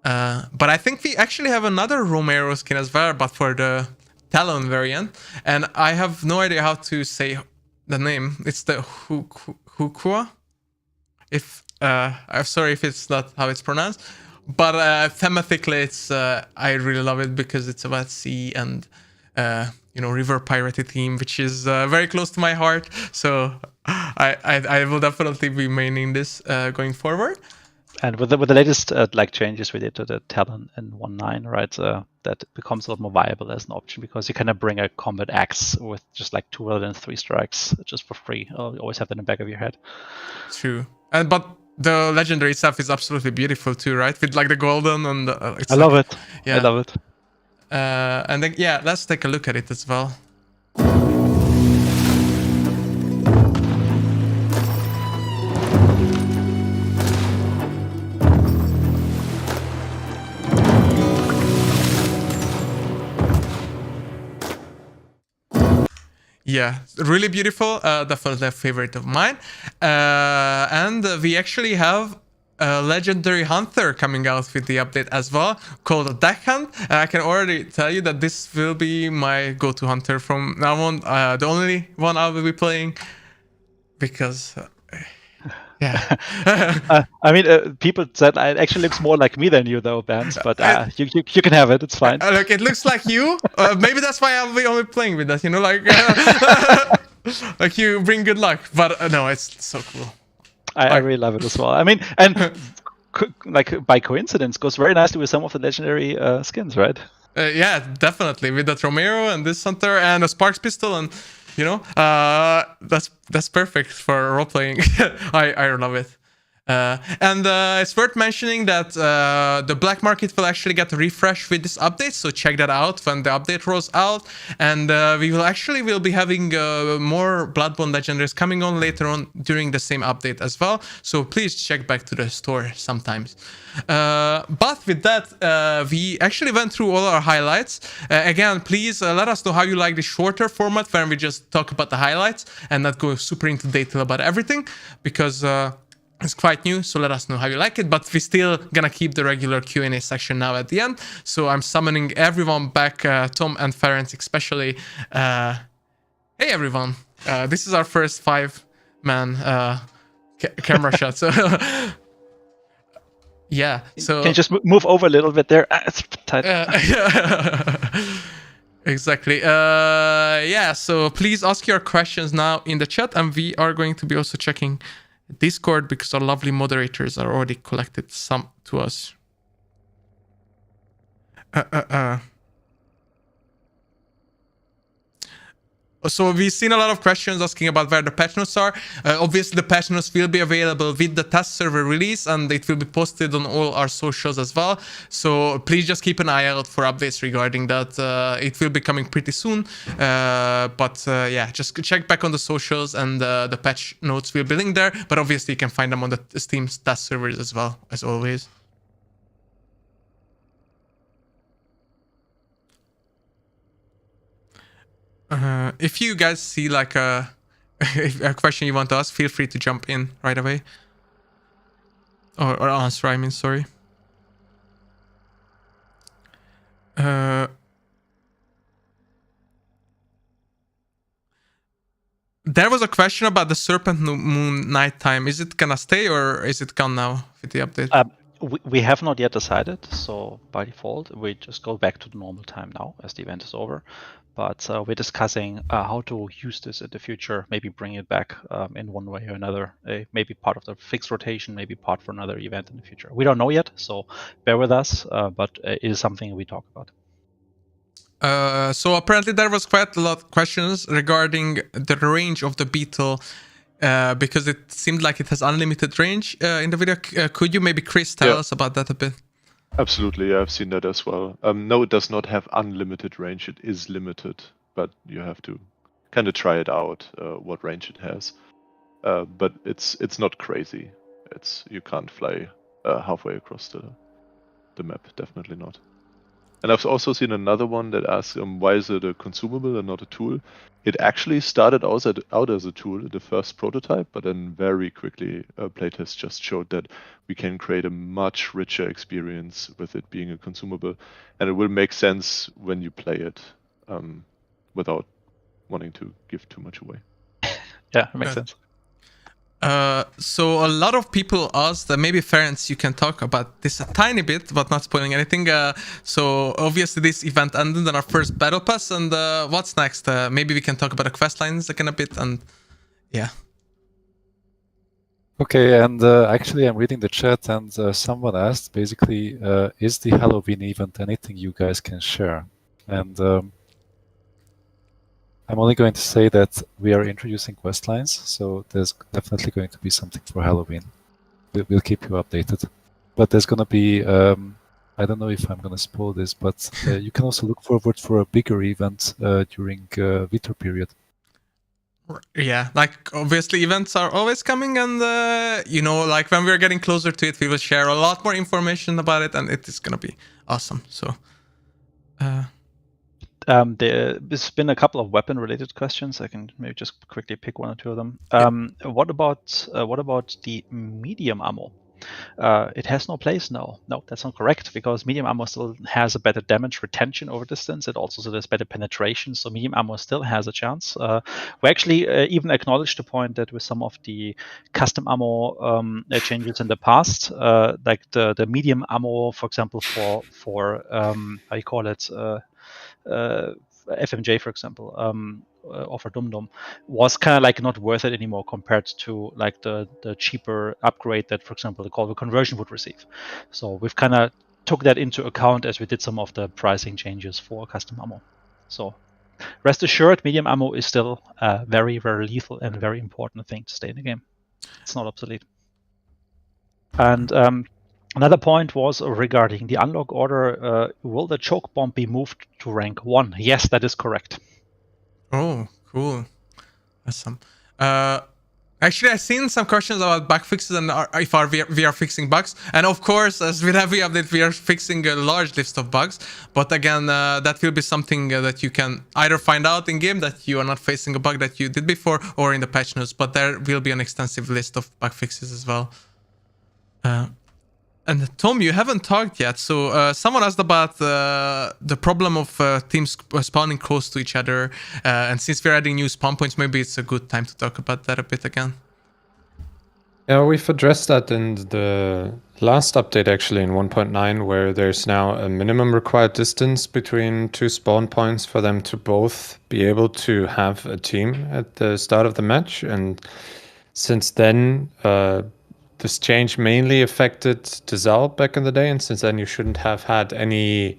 But I think we actually have another Romero skin as well, but for the Talon variant. And I have no idea how to say the name. It's the Hukua. I'm sorry if it's not how it's pronounced. But thematically, it's I really love it because it's about sea and river pirate theme, which is very close to my heart. So I will definitely be maining this going forward. And with the latest changes we did to the talent in 1.9, right, that becomes a lot more viable as an option, because you kind of bring a combat axe with just like 2 rather than 3 strikes just for free. You always have that in the back of your head. True, but the legendary stuff is absolutely beautiful too, right? With like the golden and I love it. Yeah. I love it. And then let's take a look at it as well. Yeah, really beautiful. Definitely a favorite of mine. And we actually have a legendary hunter coming out with the update as well, called Deck Hunt. And I can already tell you that this will be my go-to hunter from now on. The only one I will be playing, because yeah. I mean, people said it actually looks more like me than you, though, Bans. But you can have it. It's fine. Look, it looks like you. Maybe that's why I'll be only playing with that. Like you bring good luck. But no, it's so cool. I really love it as well. I mean, and like by coincidence, goes very nicely with some of the legendary skins, right? Yeah, definitely, with that Romero and this hunter and a Sparks pistol, and that's perfect for role playing. I love it. And it's worth mentioning that the black market will actually get a refresh with this update, so check that out when the update rolls out. And we'll be having more Bloodborne legendaries coming on later on during the same update as well, so please check back to the store sometimes. But with that, we actually went through all our highlights. Again, please let us know how you like the shorter format where we just talk about the highlights and not go super into detail about everything, because it's quite new, so let us know how you like it. But we're still gonna keep the regular Q&A section now at the end. So I'm summoning everyone back, Tom and Ferenc especially. Hey everyone, this is our first 5-man camera shot. So yeah, so can you just move over a little bit there? It's tight. Exactly. Yeah, so please ask your questions now in the chat, and we are going to be also checking Discord, because our lovely moderators are already collected some to us. So we've seen a lot of questions asking about where the patch notes are. Obviously, the patch notes will be available with the test server release, and it will be posted on all our socials as well. So please just keep an eye out for updates regarding that. It will be coming pretty soon. Yeah, just check back on the socials, and the patch notes will be linked there. But obviously, you can find them on the Steam test servers as well, as always. If you guys see like a question you want to ask, feel free to jump in right away. Or answer, I mean, sorry. There was a question about the Serpent Moon nighttime. Is it gonna stay, or is it gone now with the update? We have not yet decided, so by default we just go back to the normal time now as the event is over. But we're discussing how to use this in the future, maybe bring it back in one way or another, maybe part of the fixed rotation, maybe part for another event in the future. We don't know yet, so bear with us, but it is something we talk about. So apparently there was quite a lot of questions regarding the range of the Beetle, because it seemed like it has unlimited range in the video. Could you maybe, Chris, tell us about that a bit? Absolutely, yeah, I've seen that as well. No, it does not have unlimited range. It is limited, but you have to kind of try it out, what range it has. But it's not crazy. You can't fly halfway across the map, definitely not. And I've also seen another one that asks, why is it a consumable and not a tool? It actually started out as a tool in the first prototype, but then very quickly playtests just showed that we can create a much richer experience with it being a consumable, and it will make sense when you play it without wanting to give too much away. Yeah, it makes sense. So a lot of people asked, maybe Ferenc, you can talk about this a tiny bit, but not spoiling anything. So obviously this event ended on our first battle pass, and what's next? Maybe we can talk about the quest lines again a bit, and yeah. Okay, and actually I'm reading the chat, and someone asked, basically, is the Halloween event anything you guys can share? And I'm only going to say that we are introducing quest lines, so there's definitely going to be something for Halloween. We'll keep you updated. But there's going to be, I don't know if I'm going to spoil this, but you can also look forward for a bigger event during Vitor period. Yeah, like obviously events are always coming, and like when we're getting closer to it, we will share a lot more information about it, and it is going to be awesome. So... there's been a couple of weapon-related questions. I can maybe just quickly pick one or two of them. What about the medium ammo? It has no place now. No, that's not correct, because medium ammo still has a better damage retention over distance. It also there's better penetration, so medium ammo still has a chance. We actually even acknowledged the point that with some of the custom ammo changes in the past, like the medium ammo, for example, for how you call it, FMJ, for example, or for Dum Dum, was kind of like not worth it anymore compared to like the cheaper upgrade that, for example, the Call Conversion would receive. So we've kind of took that into account as we did some of the pricing changes for custom ammo. So rest assured, medium ammo is still a very, very lethal and very important thing to stay in the game. It's not obsolete. And another point was regarding the unlock order. Will the choke bomb be moved to rank 1? Yes, that is correct. Oh, cool. Awesome. Actually, I've seen some questions about bug fixes and if we are fixing bugs. And of course, as with every update, we are fixing a large list of bugs. But again, that will be something that you can either find out in game that you are not facing a bug that you did before, or in the patch notes. But there will be an extensive list of bug fixes as well. And Tom, you haven't talked yet. So someone asked about the problem of teams spawning close to each other. And since we're adding new spawn points, maybe it's a good time to talk about that a bit again. Yeah, we've addressed that in the last update, actually, in 1.9, where there's now a minimum required distance between two spawn points for them to both be able to have a team at the start of the match. And since then, this change mainly affected Dizal back in the day, and since then you shouldn't have had any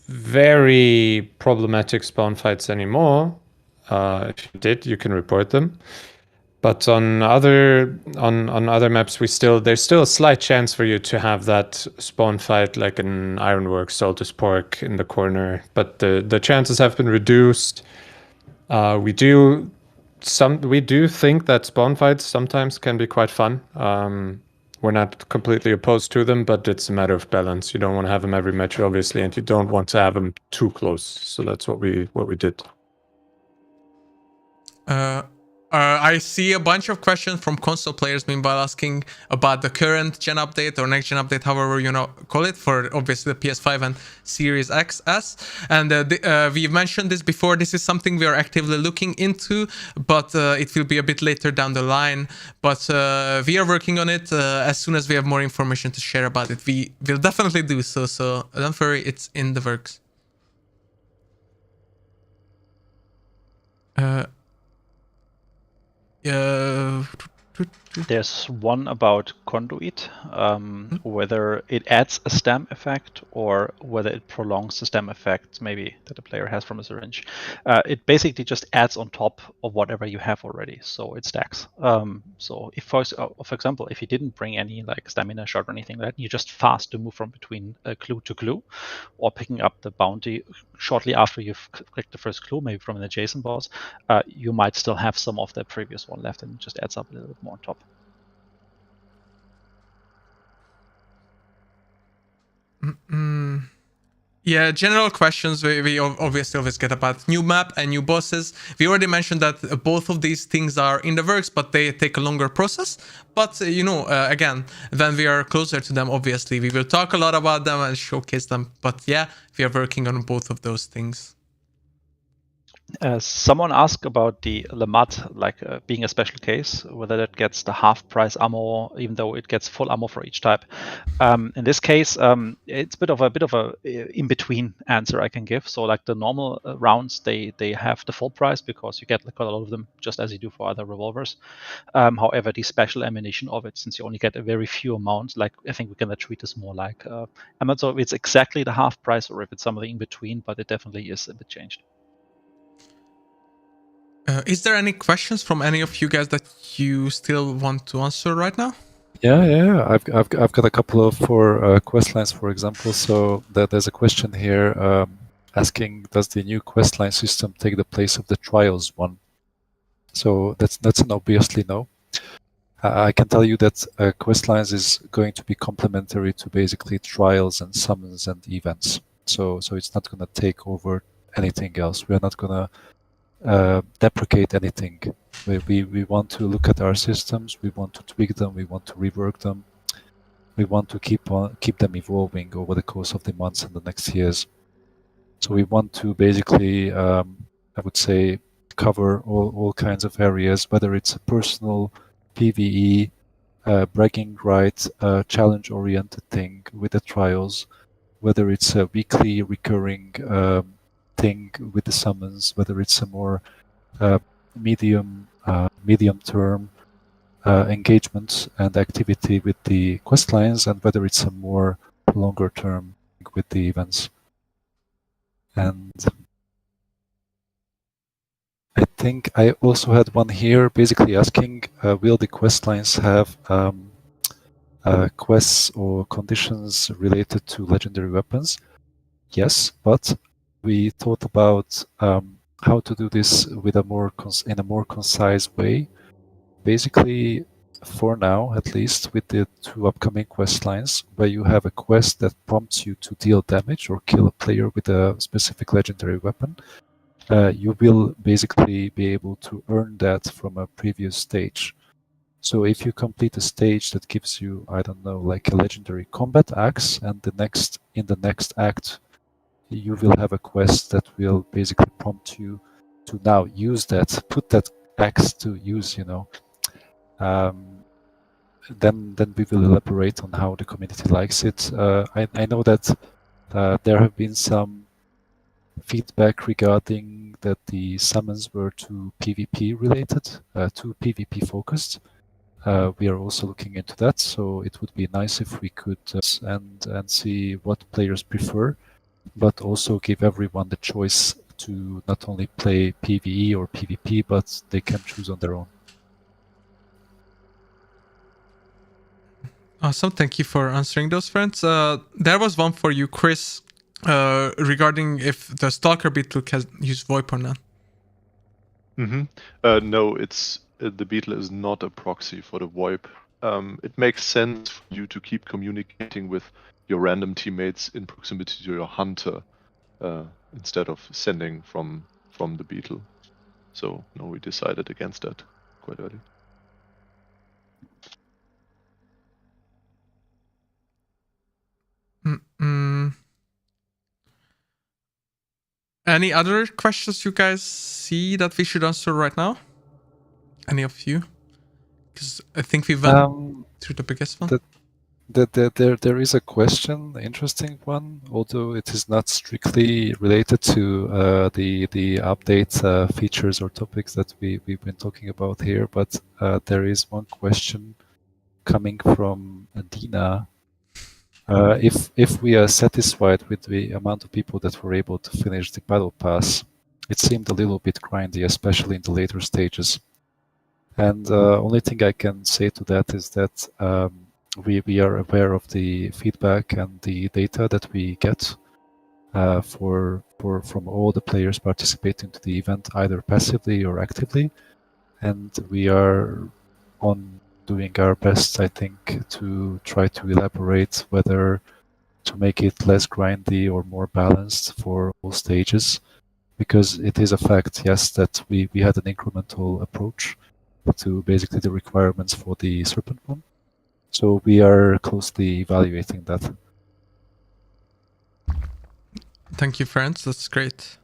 very problematic spawn fights anymore. If you did, you can report them. But on other maps, there's still a slight chance for you to have that spawn fight, like in Ironworks, Saltus Pork in the corner. But the chances have been reduced. We do think that spawn fights sometimes can be quite fun. We're not completely opposed to them, but it's a matter of balance. You don't want to have them every match, obviously, and you don't want to have them too close. So that's what we did. I see a bunch of questions from console players, meanwhile, asking about the current gen update or next gen update, however you call it, for obviously the PS5 and Series XS. And we've mentioned this before. This is something we are actively looking into, but it will be a bit later down the line. But we are working on it. As soon as we have more information to share about it, we will definitely do so. So don't worry, it's in the works. There's one about Conduit, whether it adds a stem effect or whether it prolongs the stem effect, maybe that the player has from a syringe. It basically just adds on top of whatever you have already, so it stacks. So if, for example, if you didn't bring any like stamina shot or anything like that, you just fast to move from between clue to clue, or picking up the bounty shortly after you've clicked the first clue, maybe from an adjacent boss, you might still have some of the previous one left, and it just adds up a little bit more on top. Yeah, general questions we obviously always get about new map and new bosses. We already mentioned that both of these things are in the works, but they take a longer process. But, again, when we are closer to them, obviously, we will talk a lot about them and showcase them. But yeah, we are working on both of those things. Someone asked about the Lamad, like being a special case, whether that gets the half price ammo, even though it gets full ammo for each type. In this case, it's a bit of a in between answer I can give. So like the normal rounds, they have the full price because you get like quite a lot of them, just as you do for other revolvers. However, the special ammunition of it, since you only get a very few amounts, like I think we can treat this more like I'm not sure if it's exactly the half price or if it's something in between, but it definitely is a bit changed. Is there any questions from any of you guys that you still want to answer right now? Yeah. I've got a couple of for quest lines, for example. So there's a question here asking, does the new questline system take the place of the trials one? So that's an obviously no. I can tell you that Questlines is going to be complementary to basically trials and summons and events. So it's not going to take over anything else. We're not going to deprecate anything. We want to look at our systems. We want to tweak them. We want to rework them. We want to keep them evolving over the course of the months and the next years. So we want to basically, I would say, cover all kinds of areas, whether it's a personal PvE, bragging right, challenge-oriented thing with the trials, whether it's a weekly recurring thing with the summons, whether it's a more medium-term engagement and activity with the quest lines, and whether it's a more longer-term with the events. And I think I also had one here basically asking, will the quest lines have quests or conditions related to legendary weapons? Yes, but we thought about how to do this with in a more concise way. Basically, for now, at least with the 2 upcoming quest lines, where you have a quest that prompts you to deal damage or kill a player with a specific legendary weapon, you will basically be able to earn that from a previous stage. So if you complete a stage that gives you, I don't know, like a legendary combat axe, and in the next act, you will have a quest that will basically prompt you to now use that, put that axe to use, then we will elaborate on how the community likes it. I know that there have been some feedback regarding that the summons were too PvP related, too PvP focused. We are also looking into that, so it would be nice if we could and see what players prefer, but also give everyone the choice to not only play PvE or PvP, but they can choose on their own. Awesome, thank you for answering those, friends. There was one for you, Chris, regarding if the Stalker Beetle can use VoIP or not. No, it's the Beetle is not a proxy for the VoIP. It makes sense for you to keep communicating with your random teammates in proximity to your hunter instead of sending from the Beetle. So no, we decided against that quite early. Any other questions you guys see that we should answer right now? Any of you? Because I think we went through the biggest one. There is a question, interesting one, although it is not strictly related to the update features or topics that we've been talking about here, but there is one question coming from Dina. If we are satisfied with the amount of people that were able to finish the battle pass, it seemed a little bit grindy, especially in the later stages. And only thing I can say to that is that we are aware of the feedback and the data that we get from all the players participating to the event, either passively or actively, and we are on doing our best, I think, to try to elaborate whether to make it less grindy or more balanced for all stages, because it is a fact, yes, that we had an incremental approach to basically the requirements for the Serpent one. So we are closely evaluating that. Thank you, friends. That's great.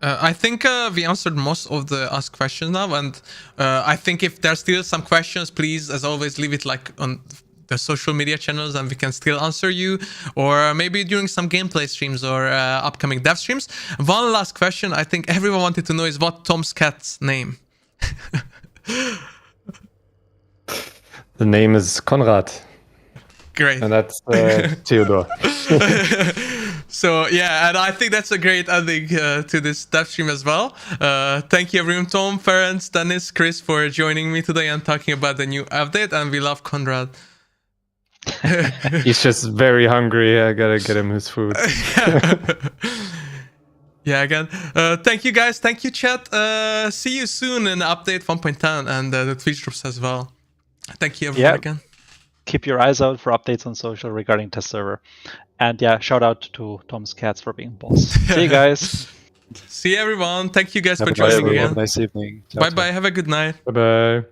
I think we answered most of the asked questions now, and I think if there's still some questions, please, as always, leave it like on the social media channels, and we can still answer you, or maybe during some gameplay streams or upcoming dev streams. One last question I think everyone wanted to know is what Tom's cat's name? The name is Konrad, Great. and that's Theodore. So yeah, and I think that's a great ending to this dev stream as well. Thank you everyone, Tom, Ferenc, Dennis, Chris, for joining me today and talking about the new update, and we love Konrad. He's just very hungry. I gotta get him his food. Yeah, again, thank you guys, thank you chat. See you soon in update 1.10 and the Twitch groups as well. Thank you everyone again. Keep your eyes out for updates on social regarding test server. And yeah, shout out to Tom's cats for being boss. See you guys. See everyone. Thank you guys for Have a joining again. nice evening. Ciao, Bye ciao. bye. Have a good night. Bye bye.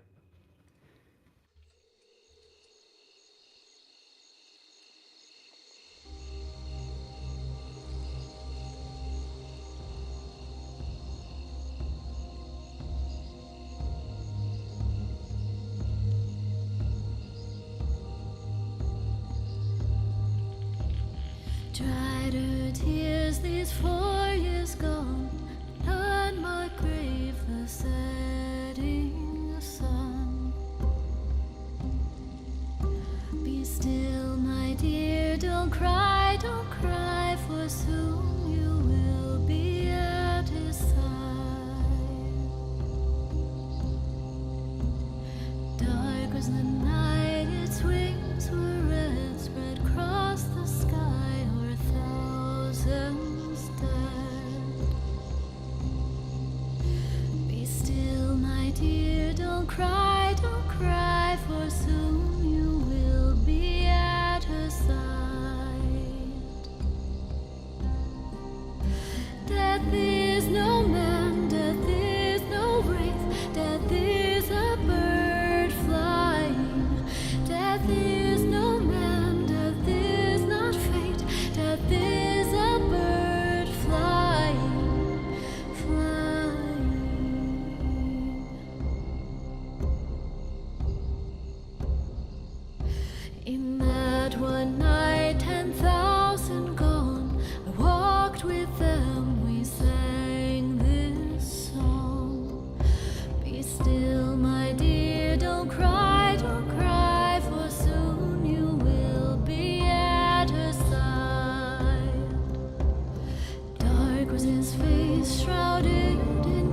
Dried her tears these 4 years gone, on my grave the setting sun. Be still, my dear, don't cry, for soon you will be at his side. Dark was the night, its wings were red, spread across the sky. Thousands dead. Be still, my dear, don't cry, for soon you will be at her side. Death is no man, death is no wraith, death is a bird flying. Death is no man, death is not fate, death is a bird flying, flying. In that one night, 10,000 gone, I walked with them, we sang this song. Be still, my dear, don't cry, for soon you will be at her side. Dark was his face, shrouded in